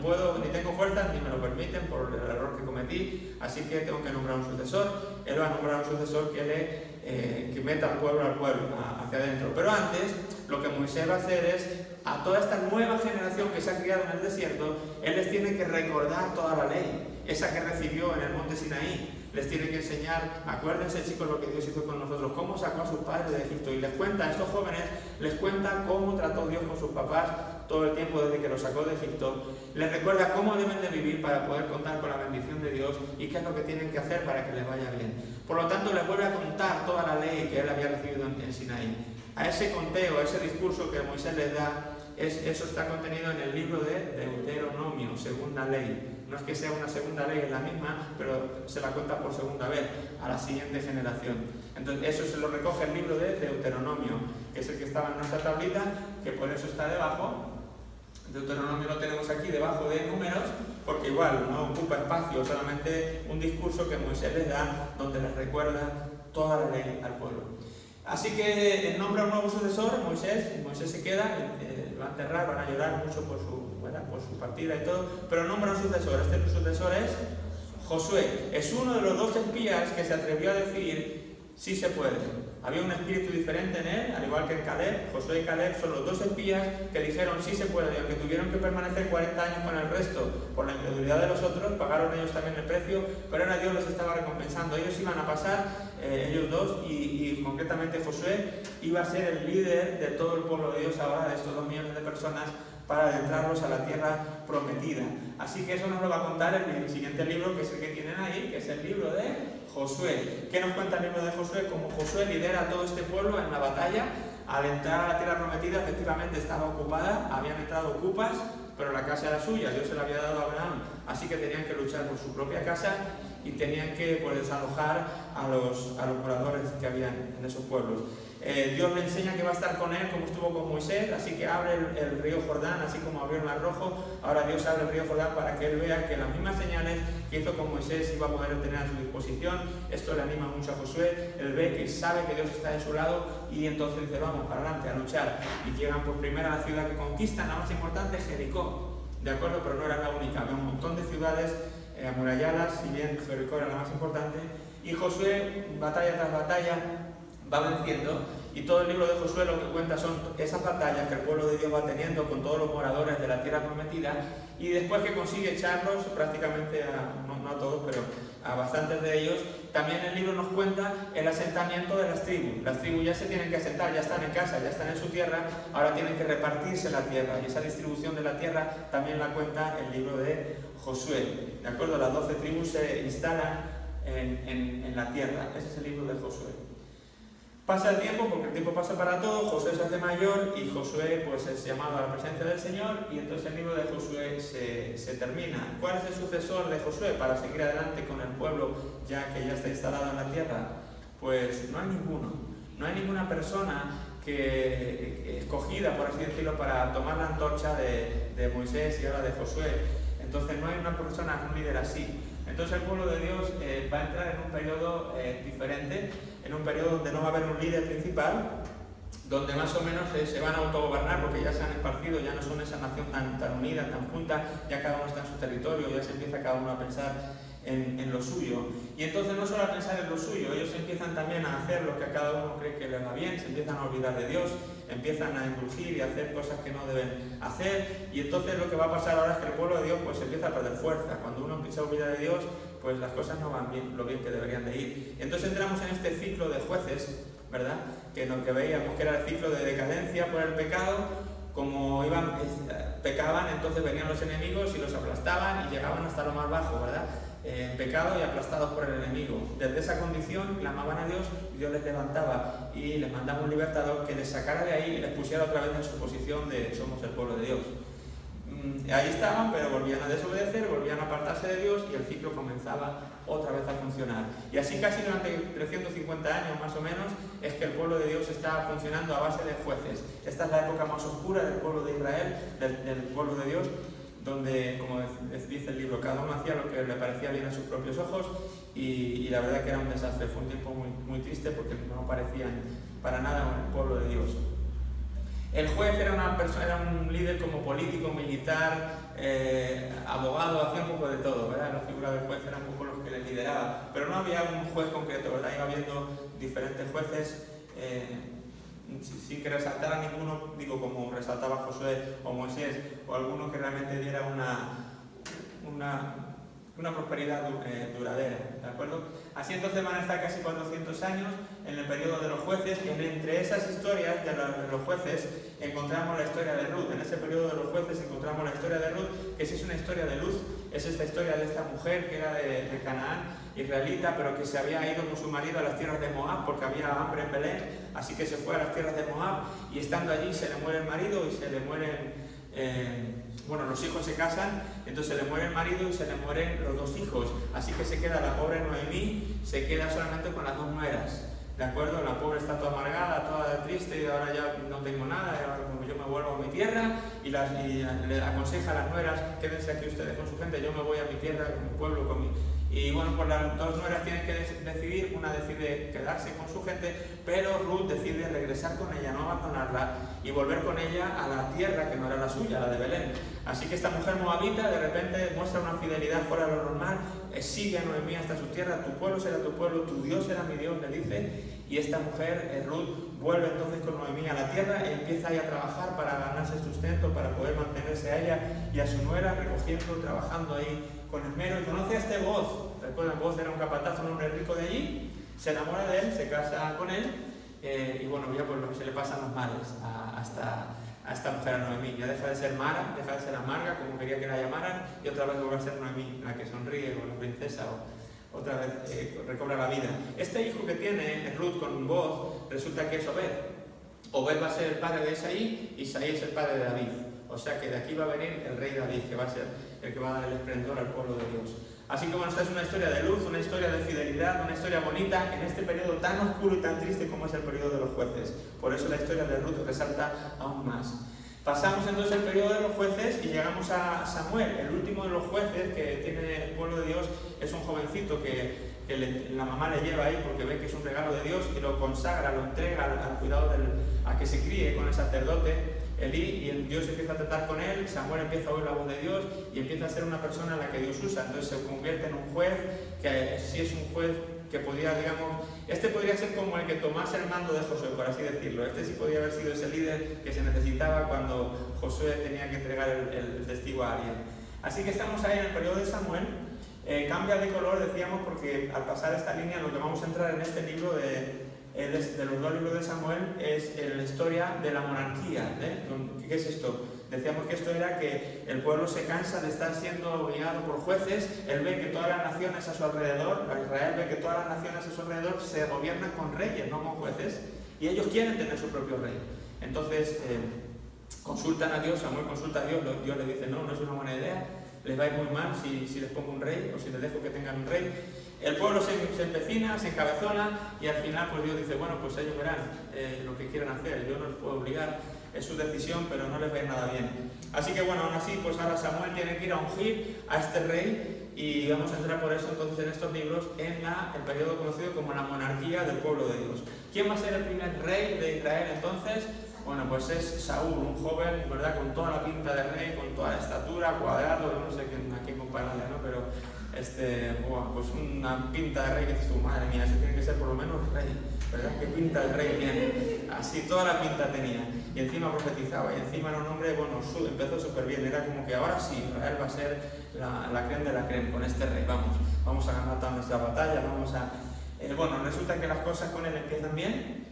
tengo fuerzas, ni me lo permiten por el error que cometí, así que tengo que nombrar un sucesor. Él va a nombrar un sucesor que meta al pueblo hacia adentro. Pero antes, lo que Moisés va a hacer es, a toda esta nueva generación que se ha criado en el desierto, él les tiene que recordar toda la ley, esa que recibió en el monte Sinaí. Les tiene que enseñar, acuérdense chicos lo que Dios hizo con nosotros, cómo sacó a sus padres de Egipto, y les cuenta, a estos jóvenes, les cuenta cómo trató Dios con sus papás todo el tiempo desde que los sacó de Egipto. Les recuerda cómo deben de vivir para poder contar con la bendición de Dios y qué es lo que tienen que hacer para que les vaya bien. Por lo tanto, les vuelve a contar toda la ley que él había recibido en Sinaí. A ese conteo, a ese discurso que Moisés les da, eso está contenido en el libro de Deuteronomio, segunda ley. No es que sea una segunda ley, es la misma, pero se la cuenta por segunda vez a la siguiente generación. Entonces eso se lo recoge el libro de Deuteronomio, que es el que estaba en nuestra tablita, que por eso está debajo. Deuteronomio lo tenemos aquí debajo de Números, porque igual no ocupa espacio, solamente un discurso que Moisés les da, donde les recuerda toda la ley al pueblo. Así que nombra un nuevo sucesor, Moisés se queda, va a enterrar, van a llorar mucho por su partida y todo, pero nombra un sucesor. Este sucesor es Josué. Es uno de los 2 espías que se atrevió a decir, sí se puede. Había un espíritu diferente en él, al igual que en Caleb. Josué y Caleb son los 2 espías que dijeron, sí se puede, y aunque tuvieron que permanecer 40 años con el resto por la incredulidad de los otros, pagaron ellos también el precio, pero ahora Dios los estaba recompensando. Ellos iban a pasar, ellos 2, y concretamente Josué iba a ser el líder de todo el pueblo de Dios ahora, de estos 2 millones de personas, para adentrarlos a la tierra prometida. Así que eso nos lo va a contar el siguiente libro, que es el que tienen ahí, que es el libro de Josué. ¿Qué nos cuenta el libro de Josué? Como Josué lidera a todo este pueblo en la batalla. Al entrar a la tierra prometida, efectivamente estaba ocupada, habían entrado ocupas, pero la casa era suya, Dios se la había dado a Abraham, así que tenían que luchar por su propia casa y tenían que desalojar a los moradores que habían en esos pueblos. Dios le enseña que va a estar con él como estuvo con Moisés, así que abre el río Jordán, así como abrió el mar rojo. Ahora Dios abre el río Jordán para que él vea que las mismas señales que hizo con Moisés iba a poder tener a su disposición. Esto le anima mucho a Josué, él ve que sabe que Dios está de su lado, y entonces dice, vamos para adelante a luchar. Y llegan por primera a la ciudad que conquistan, la más importante, Jericó, ¿de acuerdo? Pero no era la única, había un montón de ciudades amuralladas, si bien Jericó era la más importante, y Josué, batalla tras batalla, va venciendo, y todo el libro de Josué lo que cuenta son esas batallas que el pueblo de Dios va teniendo con todos los moradores de la tierra prometida, y después que consigue echarlos prácticamente no a todos, pero a bastantes de ellos. También el libro nos cuenta el asentamiento de las tribus. Las tribus ya se tienen que asentar, ya están en casa, ya están en su tierra, ahora tienen que repartirse la tierra, y esa distribución de la tierra también la cuenta el libro de Josué. ¿De acuerdo? Las 12 tribus se instalan en la tierra. Ese es el libro de Josué. Pasa el tiempo, porque el tiempo pasa para todo, Josué se hace mayor y Josué pues es llamado a la presencia del Señor, y entonces el libro de Josué se termina. ¿Cuál es el sucesor de Josué para seguir adelante con el pueblo ya que ya está instalado en la tierra? Pues no hay ninguno. No hay ninguna persona escogida, por así decirlo, para tomar la antorcha de Moisés y ahora de Josué. Entonces no hay una persona, un líder así. Entonces el pueblo de Dios va a entrar en un periodo diferente, en un periodo donde no va a haber un líder principal, donde más o menos se van a autogobernar porque ya se han esparcido, ya no son esa nación tan unida, tan junta, ya cada uno está en su territorio, ya se empieza cada uno a pensar en lo suyo. Y entonces no solo a pensar en lo suyo, ellos empiezan también a hacer lo que a cada uno cree que les va bien, se empiezan a olvidar de Dios, empiezan a endulzar y a hacer cosas que no deben hacer, y entonces lo que va a pasar ahora es que el pueblo de Dios pues empieza a perder fuerza. Cuando uno empieza a olvidar de Dios, pues las cosas no van bien, lo bien que deberían de ir. Y entonces entramos en este ciclo de jueces, ¿verdad? Que veíamos que era el ciclo de decadencia por el pecado. Como pecaban, entonces venían los enemigos y los aplastaban y llegaban hasta lo más bajo, ¿verdad? Pecado y aplastados por el enemigo. Desde esa condición clamaban a Dios, Dios les levantaba y les mandaba un libertador que les sacara de ahí y les pusiera otra vez en su posición de somos el pueblo de Dios. Ahí estaban, pero volvían a desobedecer, volvían a apartarse de Dios y el ciclo comenzaba otra vez a funcionar. Y así casi durante 350 años más o menos es que el pueblo de Dios está funcionando a base de jueces. Esta es la época más oscura del pueblo de Israel, del pueblo de Dios, donde, como dice el libro, cada uno hacía lo que le parecía bien a sus propios ojos y la verdad que era un desastre. Fue un tiempo muy, muy triste porque no parecían para nada el pueblo de Dios. El juez era una persona, era un líder como político, militar, abogado, hacía un poco de todo, ¿verdad? La figura del juez era un poco los que le lideraba, pero no había un juez concreto, ¿verdad? Iba habiendo diferentes jueces sin que resaltara ninguno, digo, como resaltaba Josué o Moisés, o alguno que realmente diera una prosperidad duradera, ¿de acuerdo? Así entonces van a estar casi 400 años en el periodo de los jueces, y entre esas historias de los jueces encontramos la historia de Ruth. En ese periodo de los jueces encontramos la historia de Ruth, que sí es una historia de luz, es esta historia de esta mujer que era de Canaán, israelita, pero que se había ido con su marido a las tierras de Moab porque había hambre en Belén, así que se fue a las tierras de Moab y estando allí se le muere el marido y se le mueren... los hijos se casan, entonces se le muere el marido y se le mueren los dos hijos, así que se queda la pobre Noemí, se queda solamente con las dos nueras, ¿de acuerdo? La pobre está toda amargada, toda triste y ahora ya no tengo nada, ahora yo me vuelvo a mi tierra y le aconseja a las nueras, quédense aquí ustedes con su gente, yo me voy a mi tierra, con mi pueblo, y bueno, pues las dos nueras tienen que decidir, una decide quedarse con su gente, pero Ruth decide regresar con ella, no abandonarla y volver con ella a la tierra que no era la suya, la de Belén. Así que esta mujer moabita de repente muestra una fidelidad fuera de lo normal, sigue a Noemí hasta su tierra, tu pueblo será tu pueblo, tu Dios será mi Dios, le dice, y esta mujer, Ruth, vuelve entonces con Noemí a la tierra y empieza ahí a trabajar para ganarse sustento, para poder mantenerse a ella y a su nuera, recogiendo, trabajando ahí con esmero, y conoce a este Boaz. Recuerdan, Boaz era un capataz, un hombre rico de allí, se enamora de él, se casa con él, y bueno, ya pues se le pasan los males a esta mujer, a Noemí. Ya deja de ser Mara, deja de ser amarga, como quería que la llamaran, y otra vez vuelve a ser Noemí, la que sonríe, o la princesa, o otra vez recobra la vida. Este hijo que tiene Ruth con Boaz resulta que es Obed. Obed va a ser el padre de Isaí, Isaí es el padre de David. O sea que de aquí va a venir el rey David, que va a ser el que va a dar el esplendor al pueblo de Dios. Así que bueno, esta es una historia de luz, una historia de fidelidad, una historia bonita en este periodo tan oscuro y tan triste como es el periodo de los jueces. Por eso la historia de Ruth resalta aún más. Pasamos entonces el periodo de los jueces y llegamos a Samuel, el último de los jueces que tiene el pueblo de Dios. Es un jovencito que la mamá le lleva ahí porque ve que es un regalo de Dios y lo consagra, lo entrega al cuidado a que se críe con el sacerdote Elí, y Dios empieza a tratar con él, Samuel empieza a oír la voz de Dios y empieza a ser una persona a la que Dios usa. Entonces se convierte en un juez, que sí es un juez que podría, digamos, podría ser como el que tomase el mando de Josué, por así decirlo. Sí podría haber sido ese líder que se necesitaba cuando Josué tenía que entregar el testigo a alguien. Así que estamos ahí en el periodo de Samuel. Cambia de color, decíamos, porque al pasar esta línea lo que vamos a entrar en este libro de los dos libros de Samuel es la historia de la monarquía. ¿Qué es esto? Decíamos que esto era que el pueblo se cansa de estar siendo guiado por jueces, él ve que todas las naciones a su alrededor, Israel ve que todas las naciones a su alrededor se gobiernan con reyes, no con jueces, y ellos quieren tener su propio rey. Entonces consultan a Dios, Samuel consulta a Dios, Dios le dice no es una buena idea, les va a ir muy mal si les pongo un rey o si les dejo que tengan un rey. El pueblo se empecina, se encabezona y al final pues Dios dice, bueno, pues ellos verán lo que quieran hacer, yo no les puedo obligar, es su decisión, pero no les va a ir nada bien. Así que bueno, aún así, pues ahora Samuel tiene que ir a ungir a este rey y vamos a entrar por eso entonces en estos libros en el periodo conocido como la monarquía del pueblo de Dios. ¿Quién va a ser el primer rey de Israel entonces? Bueno, pues es Saúl, un joven, ¿verdad?, con toda la pinta de rey, con toda la estatura, cuadrado, no sé a quién compararle, ¿no? Pero pues una pinta de rey que dices tú, madre mía, ese tiene que ser por lo menos rey, ¿verdad? ¿Qué pinta de rey tiene? Así, toda la pinta tenía. Y encima profetizaba, y encima era un hombre, bueno, empezó súper bien, era como que ahora sí, Israel va a ser la creme de la creme con este rey, vamos a ganar todas nuestras batallas, vamos a... bueno, resulta que las cosas con él empiezan bien,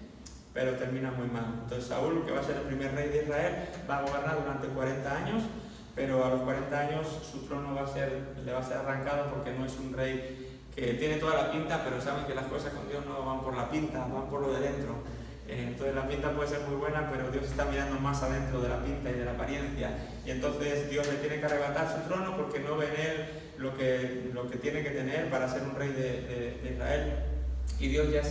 pero termina muy mal. Entonces Saúl, que va a ser el primer rey de Israel, va a gobernar durante 40 años, pero a los 40 años su trono le va a ser arrancado porque no es un rey que tiene toda la pinta, pero saben que las cosas con Dios no van por la pinta, van por lo de dentro. Entonces la pinta puede ser muy buena, pero Dios está mirando más adentro de la pinta y de la apariencia. Y entonces Dios le tiene que arrebatar su trono porque no ve en él lo que tiene que tener para ser un rey de Israel. Y Dios ya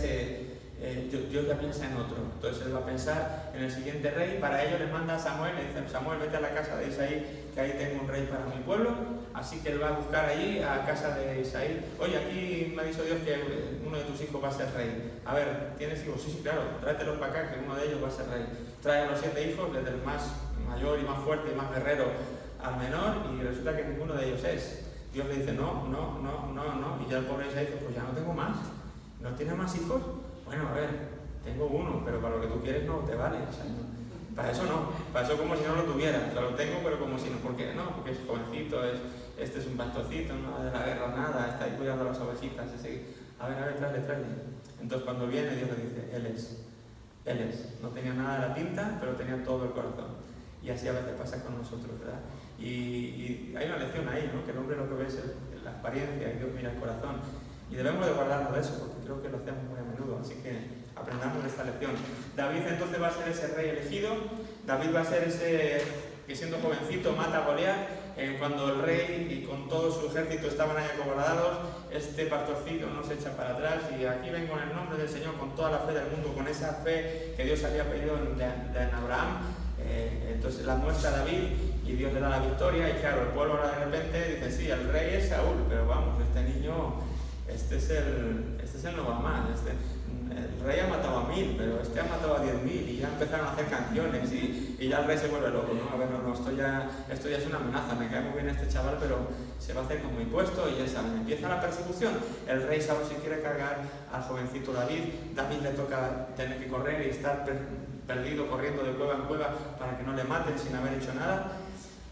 piensa en otro. Entonces él va a pensar en el siguiente rey. Para ello le manda a Samuel, le dice: Samuel, vete a la casa de Isaí, que ahí tengo un rey para mi pueblo. Así que él va a buscar allí a casa de Isaí. Oye, aquí me ha dicho Dios que uno de tus hijos va a ser rey. A ver, ¿tienes hijos? Sí, claro, tráetelos para acá, que uno de ellos va a ser rey. Trae a los 7 hijos, desde el más mayor y más fuerte y más guerrero al menor, y resulta que ninguno de ellos es. Dios le dice: no. Y ya el pobre Isaí dice: pues ya no tengo más. ¿No tienes más hijos? Bueno, a ver, tengo uno, pero para lo que tú quieres no te vale. O sea, no. Para eso no, para eso como si no lo tuviera. O sea, lo tengo, pero como si no. ¿Por qué? No, porque es jovencito, este es un pastorcito, no de la guerra, nada, está ahí cuidando las ovejitas. A ver, tráele. Entonces cuando viene, Dios le dice: Él es. No tenía nada de la pinta, pero tenía todo el corazón. Y así a veces pasa con nosotros, ¿verdad? Y hay una lección ahí, ¿no? Que el hombre lo que ve es la apariencia y Dios mira el corazón. Y debemos de guardarnos de eso, porque creo que lo hacemos muy a menudo, así que aprendamos de esta lección. David entonces va a ser ese rey elegido. David va a ser ese que siendo jovencito mata a Goliat. Cuando el rey y con todo su ejército estaban ahí acobardados, este pastorcito no se echa para atrás y aquí vengo en el nombre del Señor con toda la fe del mundo, con esa fe que Dios había pedido en Abraham. Entonces la muestra a David y Dios le da la victoria, y claro, el pueblo ahora de repente dice: sí, el rey es Saúl, pero vamos, este niño... Este es el Novamán, el rey ha matado a 1000, pero este ha matado a 10.000, y ya empezaron a hacer canciones y ya el rey se vuelve loco, ¿no? A ver, no, esto ya es una amenaza, me cae muy bien este chaval, pero se va a hacer como impuesto, y ya saben, empieza la persecución. El rey Saúl se quiere cargar al jovencito David le toca tener que correr y estar perdido, corriendo de cueva en cueva para que no le maten sin haber hecho nada.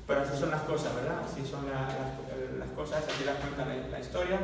Pero así son las cosas, ¿verdad? Así son las cosas, así las cuenta la historia.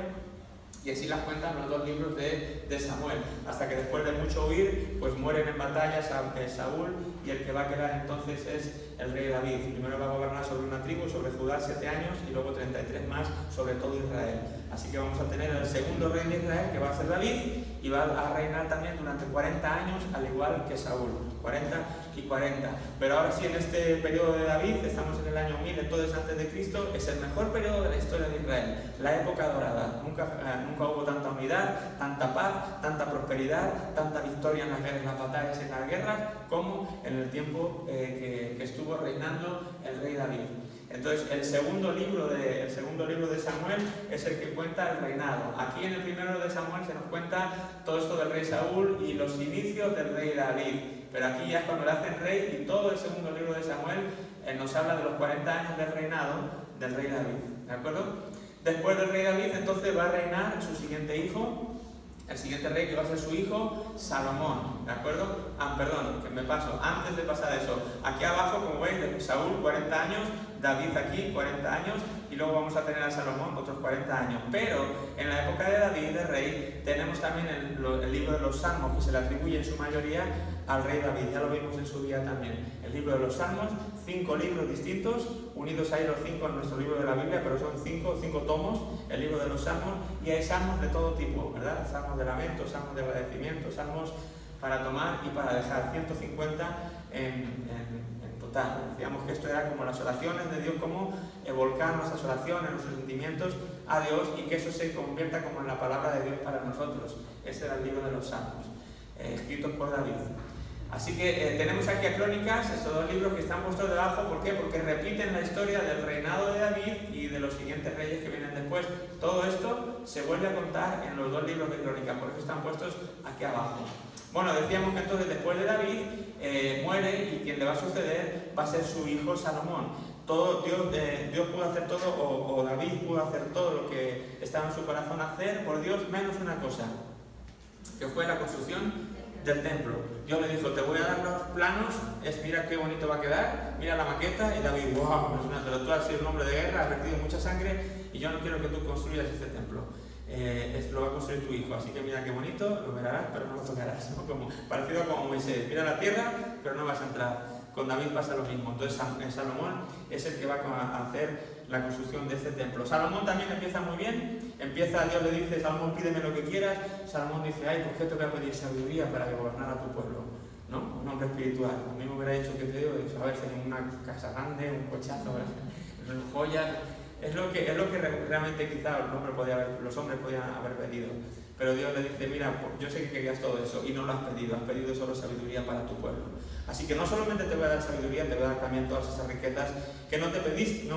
Y así las cuentan los 2 libros de Samuel, hasta que después de mucho huir, pues mueren en batalla Saúl, y el que va a quedar entonces es el rey David. Primero va a gobernar sobre una tribu, sobre Judá, 7 años, y luego 33 más sobre todo Israel. Así que vamos a tener el segundo rey de Israel, que va a ser David, y va a reinar también durante 40 años, al igual que Saúl, 40 y 40. Pero ahora sí, en este periodo de David, estamos en el año 1000, entonces antes de Cristo, es el mejor periodo de la historia de Israel, la época dorada. Nunca hubo tanta unidad, tanta paz, tanta prosperidad, tanta victoria en las guerras, en las batallas, en las guerras, como en el tiempo que estuvo reinando el rey David. Entonces, el segundo libro de Samuel es el que cuenta el reinado. Aquí en el primero de Samuel se nos cuenta todo esto del rey Saúl y los inicios del rey David. Pero aquí ya es cuando le hacen rey, y todo el segundo libro de Samuel nos habla de los 40 años del reinado del rey David. ¿De acuerdo? Después del rey David, entonces va a reinar su siguiente hijo, el siguiente rey, que va a ser su hijo Salomón, ¿de acuerdo? Perdón, que me paso, antes de pasar eso, aquí abajo, como veis, de Saúl 40 años, David aquí 40 años, y luego vamos a tener a Salomón otros 40 años. Pero en la época de David, de rey, tenemos también el libro de los Salmos, que se le atribuye en su mayoría al rey David. Ya lo vimos en su día también. El libro de los Salmos, 5 libros distintos, unidos ahí los 5 en nuestro libro de la Biblia, pero son 5 tomos, el libro de los Salmos, y hay salmos de todo tipo, ¿verdad? Salmos de lamento, salmos de agradecimiento, salmos para tomar y para dejar, 150 en total. Decíamos que esto era como las oraciones de Dios, como volcar nuestras oraciones, nuestros sentimientos a Dios, y que eso se convierta como en la palabra de Dios para nosotros. Ese era el libro de los Salmos, escritos por David. Así que tenemos aquí a Crónicas, estos dos libros que están puestos debajo. ¿Por qué? Porque repiten la historia del reinado de David y de los siguientes reyes que vienen después. Todo esto se vuelve a contar en los dos libros de Crónicas, por eso están puestos aquí abajo. Bueno, decíamos que entonces después de David muere, y quien le va a suceder va a ser su hijo Salomón. Dios pudo hacer todo, o David pudo hacer todo lo que estaba en su corazón hacer por Dios, menos una cosa, que fue la construcción del templo. Dios le dijo: te voy a dar los planos, mira qué bonito va a quedar, mira la maqueta. Y David: wow, pero tú has sido un hombre de guerra, has vertido mucha sangre, y yo no quiero que tú construyas este templo. Lo va a construir tu hijo, así que mira qué bonito, lo verás, pero no lo tocarás, ¿no? Parecido como Moisés: mira la tierra, pero no vas a entrar. Con David pasa lo mismo. Entonces Salomón es el que va a hacer la construcción de este templo. Salomón también empieza muy bien. Dios le dice: Salomón, pídeme lo que quieras. Salomón dice: ay, ¿por qué te voy a pedir sabiduría para gobernar a tu pueblo? ¿No? Un hombre espiritual. A mí me hubiera dicho que te digo, a ver, en una casa grande, un cochazo, joyas. Es lo que realmente quizá los hombres podían haber pedido. Pero Dios le dice: mira, yo sé que querías todo eso y no lo has pedido solo sabiduría para tu pueblo. Así que no solamente te voy a dar sabiduría, te voy a dar también todas esas riquezas que no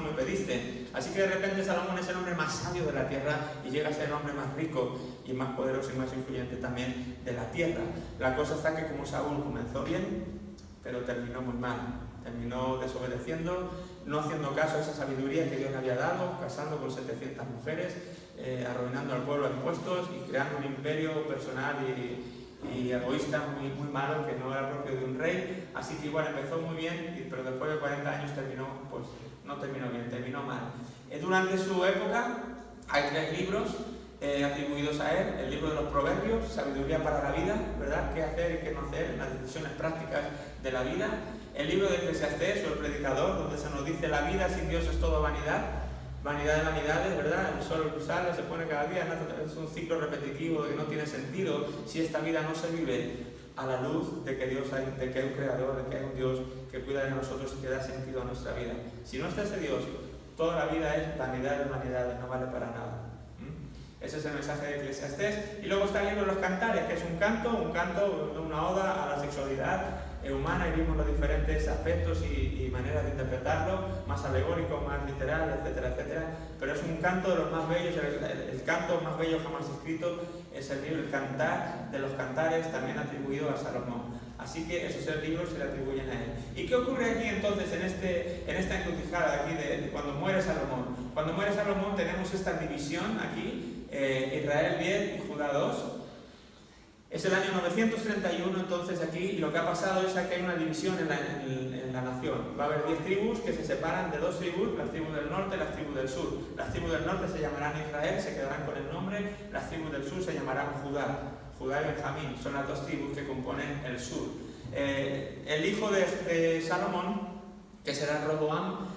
me pediste. Así que de repente Salomón es el hombre más sabio de la tierra y llega a ser el hombre más rico y más poderoso y más influyente también de la tierra. La cosa está que como Saúl comenzó bien, pero terminó muy mal. Terminó desobedeciendo, no haciendo caso a esa sabiduría que Dios le había dado, casando con 700 mujeres, arruinando al pueblo a impuestos y creando un imperio personal y egoísta muy malo, que no era propio de un rey. Así que igual empezó muy bien, pero después de 40 años no terminó bien, terminó mal. Durante su época hay 3 libros atribuidos a él: el libro de los Proverbios, sabiduría para la vida, ¿verdad? Qué hacer y qué no hacer, las decisiones prácticas de la vida. El libro de Eclesiastés, o el Predicador, donde se nos dice: la vida sin Dios es todo vanidad, vanidad de vanidades, ¿verdad? El sol sale, se pone cada día, es un ciclo repetitivo que no tiene sentido si esta vida no se vive a la luz de que de que hay un creador, de que hay un Dios que cuida de nosotros y que da sentido a nuestra vida. Si no está ese Dios, toda la vida es vanidad de vanidades, no vale para nada. Ese es el mensaje de Eclesiastés. Y luego está el libro de los Cantares, que es un canto, una oda a la sexualidad humana, y vimos los diferentes aspectos y maneras de interpretarlo, más alegórico, más literal, etcétera, etcétera. Pero es un canto de los más bellos, el canto más bello jamás escrito es el libro, el Cantar de los Cantares, también atribuido a Salomón. Así que esos 3 libros se le atribuyen a él. ¿Y qué ocurre aquí entonces en esta encrucijada aquí de cuando muere Salomón? Cuando muere Salomón tenemos esta división aquí, Israel 10 y Judá 2. Es el año 931 entonces aquí, y lo que ha pasado es que hay una división en la nación. Va a haber 10 tribus que se separan de 2 tribus, las tribus del norte y las tribus del sur. Las tribus del norte se llamarán Israel, se quedarán con el nombre. Las tribus del sur se llamarán Judá. Judá y Benjamín son las 2 tribus que componen el sur. El hijo de Salomón, que será Roboam,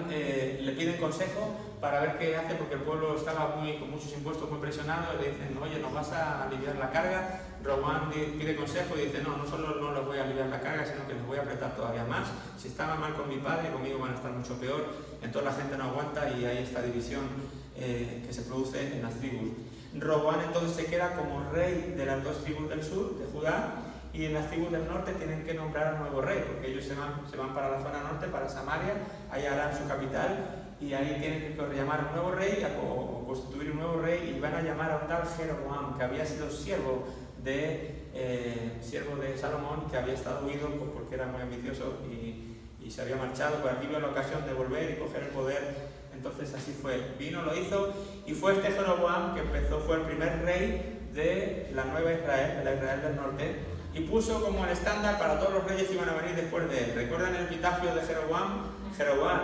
le piden consejo para ver qué hace, porque el pueblo estaba con muchos impuestos, muy presionado. Le dicen: oye, ¿nos vas a aliviar la carga? Roboam pide consejo y dice: no solo no les voy a aliviar la carga, sino que les voy a apretar todavía más. Si estaban mal con mi padre, conmigo van a estar mucho peor. Entonces la gente no aguanta y hay esta división que se produce en las tribus. Roboam entonces se queda como rey de las 2 tribus del sur, de Judá, y en las tribus del norte tienen que nombrar a un nuevo rey, porque ellos se van para la zona norte, para Samaria, ahí harán su capital, y ahí tienen que llamar a un nuevo rey, o constituir un nuevo rey, y van a llamar a un tal Jeroboam, que había sido siervo de Salomón, que había estado huido porque era muy ambicioso y se había marchado, pero aquí vio la ocasión de volver y coger el poder. Entonces así fue, vino, lo hizo, y fue este Jeroboam que fue el primer rey de la nueva Israel, de la Israel del norte, y puso como el estándar para todos los reyes que iban a venir después de él. ¿Recuerdan el epitafio de Jeroboam? Jeroboam,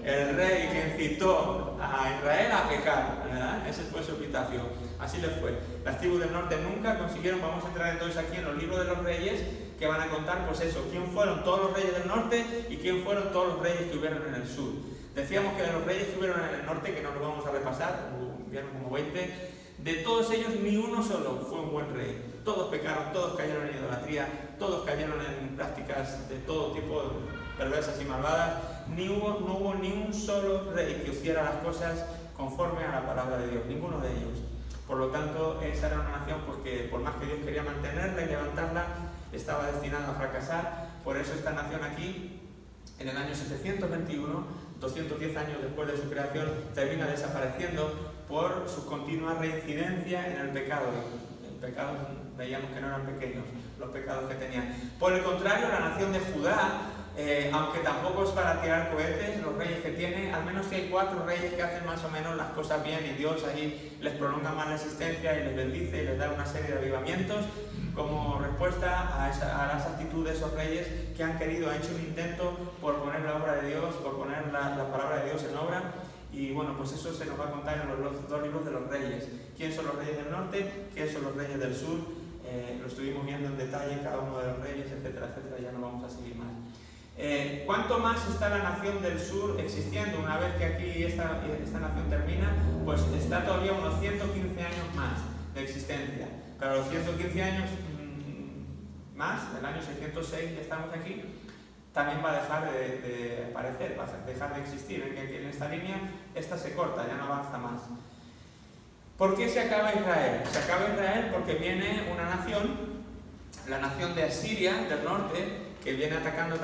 el rey que incitó a Israel a pecar, ¿verdad? Ese fue su epitafio. Así le fue. Las tribus del norte nunca consiguieron. Vamos a entrar entonces aquí en los libros de los reyes, que van a contar, pues eso, quién fueron todos los reyes del norte y quién fueron todos los reyes que hubieron en el sur. Decíamos que de los reyes que hubieron en el norte, que no lo vamos a repasar, hubieron como 20, de todos ellos ni uno solo fue un buen rey. Todos pecaron, todos cayeron en idolatría, todos cayeron en prácticas de todo tipo, perversas y malvadas. No hubo ni un solo rey que hiciera las cosas conforme a la palabra de Dios, ninguno de ellos. Por lo tanto, esa era una nación porque por más que Dios quería mantenerla y levantarla, estaba destinada a fracasar. Por eso esta nación aquí, en el año 721, 210 años después de su creación, termina desapareciendo por su continua reincidencia en el pecado. El pecado veíamos que no eran pequeños los pecados que tenían. Por el contrario, la nación de Judá, aunque tampoco es para tirar cohetes, los reyes que tiene, al menos que hay 4 reyes que hacen más o menos las cosas bien y Dios ahí les prolonga más la existencia y les bendice y les da una serie de avivamientos como respuesta a las actitudes de esos reyes que han hecho un intento por poner la obra de Dios, por poner la palabra de Dios en obra. Y bueno, pues eso se nos va a contar en los 2 libros de los reyes. ¿Quién son los reyes del norte? ¿Quién son los reyes del sur? Lo estuvimos viendo en detalle cada uno de los reyes, etcétera, etcétera. Ya no vamos a seguir más. ¿Cuánto más está la nación del sur existiendo? Una vez que aquí esta nación termina, pues está todavía unos 115 años más de existencia. Pero los 115 años más, del año 606 que estamos aquí, también va a dejar de aparecer, va a dejar de existir. En esta línea, esta se corta, ya no avanza más. ¿Por qué se acaba Israel? Se acaba Israel porque viene una nación, la nación de Asiria, del norte, que viene atacando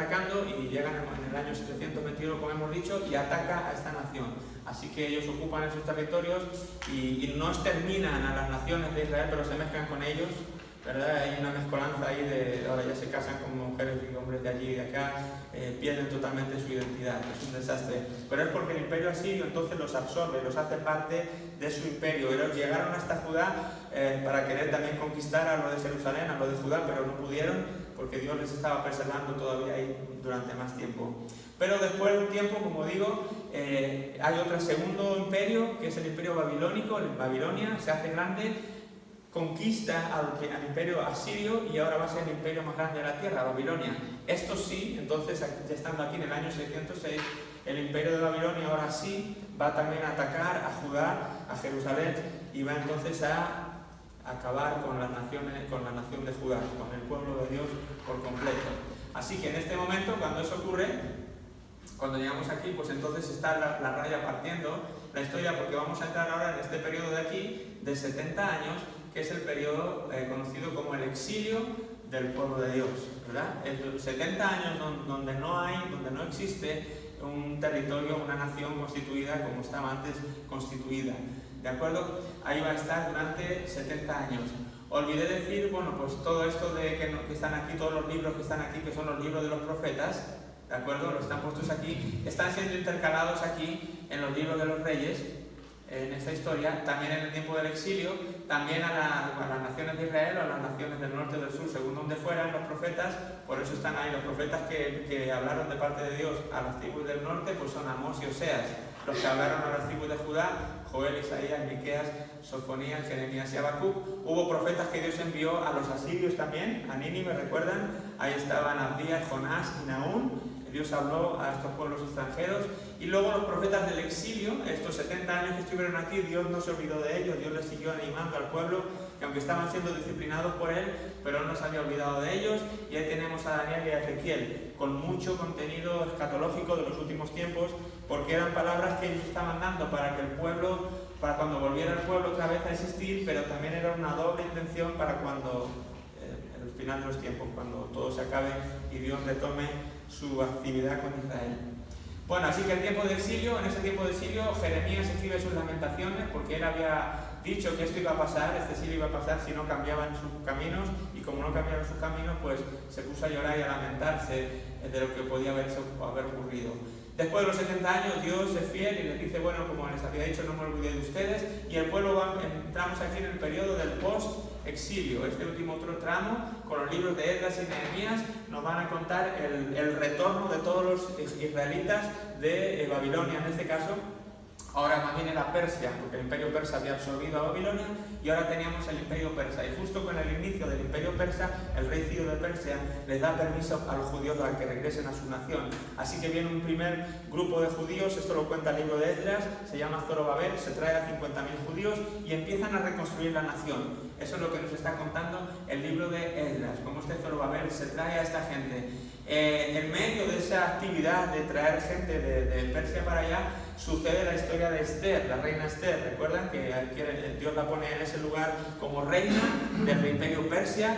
y llegan en el año 721, como hemos dicho, y ataca a esta nación. Así que ellos ocupan esos territorios y no exterminan a las naciones de Israel, pero se mezclan con ellos, ¿verdad? Hay una mezcolanza ahí ahora ya se casan con mujeres y hombres de allí y de acá, pierden totalmente su identidad, es un desastre. Pero es porque el imperio asirio entonces los absorbe, los hace parte de su imperio. Ellos llegaron hasta Judá para querer también conquistar a lo de Jerusalén, a lo de Judá, pero no pudieron porque Dios les estaba preservando todavía ahí durante más tiempo. Pero después de un tiempo, como digo, hay otro segundo imperio, que es el imperio babilónico. Babilonia se hace grande, conquista al imperio asirio y ahora va a ser el imperio más grande de la tierra, Babilonia. Esto sí, entonces, ya estando aquí en el año 606, el imperio de Babilonia ahora sí va también a atacar a Judá, a Jerusalén, y va entonces a acabar con la nación de Judá, con el pueblo de Dios por completo. Así que en este momento, cuando eso ocurre, cuando llegamos aquí, pues entonces está la raya partiendo la historia, porque vamos a entrar ahora en este periodo de aquí, de 70 años, que es el periodo conocido como el exilio del pueblo de Dios, ¿verdad? 70 años donde no existe un territorio, una nación constituida como estaba antes constituida. ¿De acuerdo? Ahí va a estar durante 70 años. Olvidé decir, bueno, pues todo esto de que están aquí, todos los libros que están aquí, que son los libros de los profetas, ¿de acuerdo? Los están puestos aquí, están siendo intercalados aquí en los libros de los reyes, en esta historia, también en el tiempo del exilio, también a las naciones de Israel o a las naciones del norte y del sur, según donde fueran los profetas. Por eso están ahí los profetas que hablaron de parte de Dios a las tribus del norte, pues son Amós y Oseas. Los que hablaron a las tribus de Judá, Joel, Isaías, Miqueas, Sofonías, Jeremías y Habacuc. Hubo profetas que Dios envió a los asirios también, a Nínive, ¿recuerdan? Ahí estaban Abdías, Jonás y Nahum. Dios habló a estos pueblos extranjeros. Y luego los profetas del exilio, estos 70 años que estuvieron aquí, Dios no se olvidó de ellos, Dios les siguió animando al pueblo, que aunque estaban siendo disciplinados por él, pero no se había olvidado de ellos. Y ahí tenemos a Daniel y a Ezequiel, con mucho contenido escatológico de los últimos tiempos, porque eran palabras que ellos estaban dando para que el pueblo, para cuando volviera el pueblo otra vez a existir, pero también era una doble intención para cuando, el final de los tiempos, cuando todo se acabe y Dios retome su actividad con Israel. Bueno, así que en ese tiempo de exilio, Jeremías escribe sus lamentaciones porque él había dicho que esto iba a pasar, este exilio iba a pasar si no cambiaban sus caminos, y como no cambiaron sus caminos, pues se puso a llorar y a lamentarse de lo que podía haber ocurrido. Después de los 70 años, Dios es fiel y les dice, bueno, como les había dicho, no me olvidé de ustedes, y el pueblo entramos aquí en el periodo del post-exilio. Este último tramo, con los libros de Esdras y Nehemías, nos van a contar el retorno de todos los israelitas de Babilonia, en este caso. Ahora más bien era Persia, porque el imperio persa había absorbido a Babilonia, y ahora teníamos el imperio persa. Y justo con el inicio del imperio persa, el rey Ciro de Persia les da permiso a los judíos a que regresen a su nación. Así que viene un primer grupo de judíos, esto lo cuenta el libro de Esdras, se llama Zorobabel, se trae a 50.000 judíos y empiezan a reconstruir la nación. Eso es lo que nos está contando el libro de Esdras, cómo este Zorobabel se trae a esta gente. En medio de esa actividad de traer gente de Persia para allá, sucede la historia de Esther, la reina Esther. Recuerdan que Dios la pone en ese lugar como reina del imperio persa,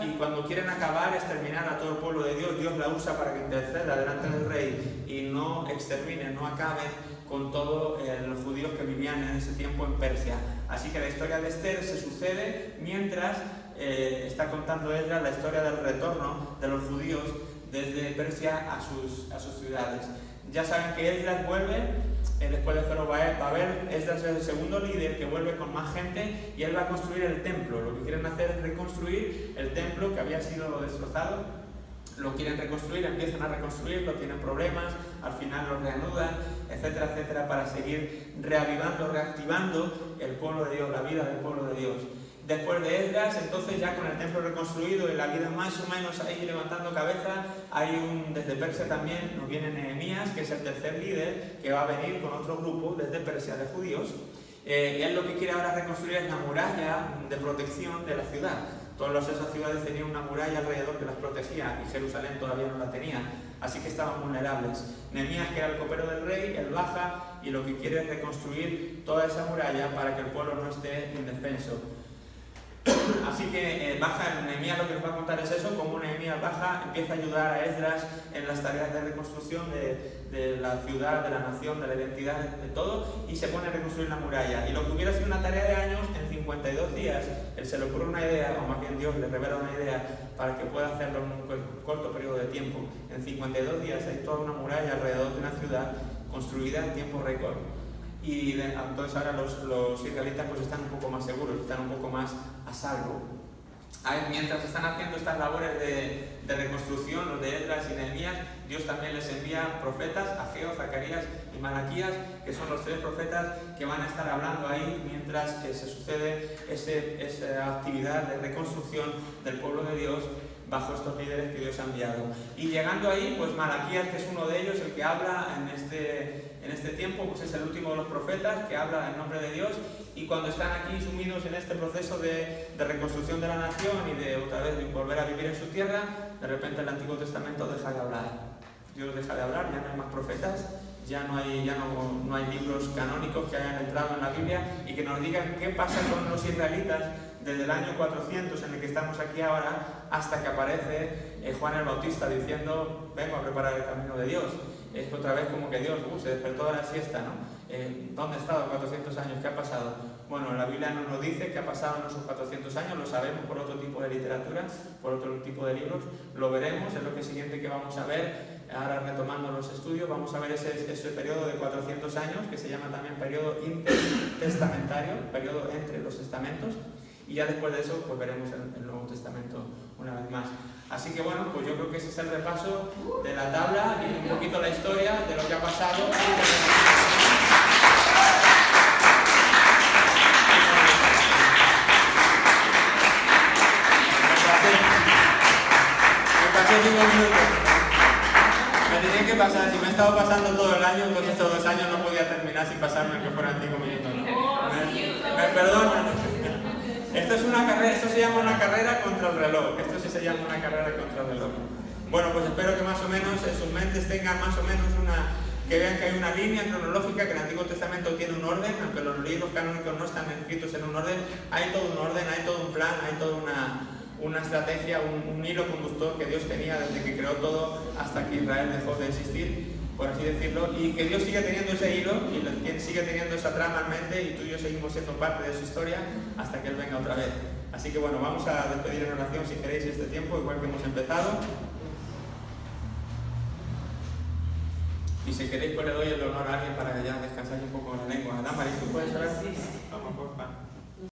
y cuando quieren acabar, exterminar a todo el pueblo de Dios, Dios la usa para que interceda delante del rey y no exterminen, no acaben con todos los judíos que vivían en ese tiempo en Persia. Así que la historia de Esther se sucede mientras está contando Esdras la historia del retorno de los judíos desde Persia a sus ciudades. Ya saben que Esdras vuelve después de Zorobabel. Esdras es el segundo líder que vuelve con más gente y él va a construir el templo. Lo que quieren hacer es reconstruir el templo que había sido destrozado. Lo quieren reconstruir, empiezan a reconstruirlo, tienen problemas, al final lo reanudan, etcétera, etcétera, para seguir reavivando, reactivando el pueblo de Dios, la vida del pueblo de Dios. Después de Esdras, entonces ya con el templo reconstruido y la vida más o menos ahí levantando cabeza, desde Persia también nos viene Nehemías, que es el tercer líder, que va a venir con otro grupo desde Persia de judíos. Él lo que quiere ahora reconstruir es la muralla de protección de la ciudad. Todas esas ciudades tenían una muralla alrededor que las protegía y Jerusalén todavía no la tenía, así que estaban vulnerables. Nehemías, que era el copero del rey, él baja y lo que quiere es reconstruir toda esa muralla para que el pueblo no esté indefenso. Así que baja Nehemías, lo que nos va a contar es eso, como Nehemías baja, empieza a ayudar a Esdras en las tareas de reconstrucción de la ciudad, de la nación, de la identidad, de todo, y se pone a reconstruir la muralla. Y lo que hubiera sido una tarea de años, en 52 días, él se le ocurre una idea, o más bien Dios le revela una idea para que pueda hacerlo en un corto periodo de tiempo. En 52 días hay toda una muralla alrededor de una ciudad construida en tiempo récord. Y entonces ahora los israelitas pues están un poco más seguros, están un poco más a salvo. Mientras están haciendo estas labores de reconstrucción, los de Esdras y Nehemías, Dios también les envía profetas, Ageo, Zacarías y Malaquías, que son los tres profetas que van a estar hablando ahí mientras se sucede esa actividad de reconstrucción del pueblo de Dios bajo estos líderes que Dios ha enviado. Y llegando ahí, pues Malaquías, que es uno de ellos, el que habla en este tiempo, pues es el último de los profetas que habla en nombre de Dios. Y cuando están aquí sumidos en este proceso de reconstrucción de la nación y de otra vez de volver a vivir en su tierra, de repente el Antiguo Testamento deja de hablar. Dios deja de hablar, ya no hay más profetas, ya no hay libros canónicos que hayan entrado en la Biblia y que nos digan qué pasa con los israelitas desde el año 400 en el que estamos aquí ahora hasta que aparece Juan el Bautista diciendo: vengo a preparar el camino de Dios. Es otra vez como que Dios se despertó de la siesta, ¿no? ¿Dónde ha estado 400 años? ¿Qué ha pasado? Bueno, la Biblia no nos dice qué ha pasado en esos 400 años, lo sabemos por otro tipo de literatura, por otro tipo de libros, lo veremos, es lo que siguiente que vamos a ver. Ahora, retomando los estudios, vamos a ver ese periodo de 400 años, que se llama también periodo intertestamentario, periodo entre los testamentos, y ya después de eso pues veremos el Nuevo Testamento una vez más. Así que bueno, pues yo creo que ese es el repaso de la tabla y un poquito la historia de lo que ha pasado. Me tenía que pasar, si me he estado pasando todo el año, entonces estos 2 años no podía terminar sin pasarme que fueran 5 minutos, ¿no? Me perdonan. Esto es una carrera, esto se llama una carrera contra el reloj. Esto sí se llama una carrera contra el reloj. Bueno, pues espero que más o menos en sus mentes tengan más o menos que vean que hay una línea cronológica, que el Antiguo Testamento tiene un orden, aunque los libros canónicos no están escritos en un orden, hay todo un orden, hay todo un plan, hay toda una estrategia, un hilo conductor que Dios tenía desde que creó todo hasta que Israel dejó de existir, por así decirlo, y que Dios sigue teniendo ese hilo y quien sigue teniendo esa trama en mente, y tú y yo seguimos siendo parte de su historia hasta que Él venga otra vez. Así que bueno, vamos a despedir en oración, si queréis, este tiempo, igual que hemos empezado. Y si queréis, pues le doy el honor a alguien para que ya descansáis un poco en la lengua. ¿Verdad, Maris? ¿Tú puedes orar? Sí. Vamos, porfa.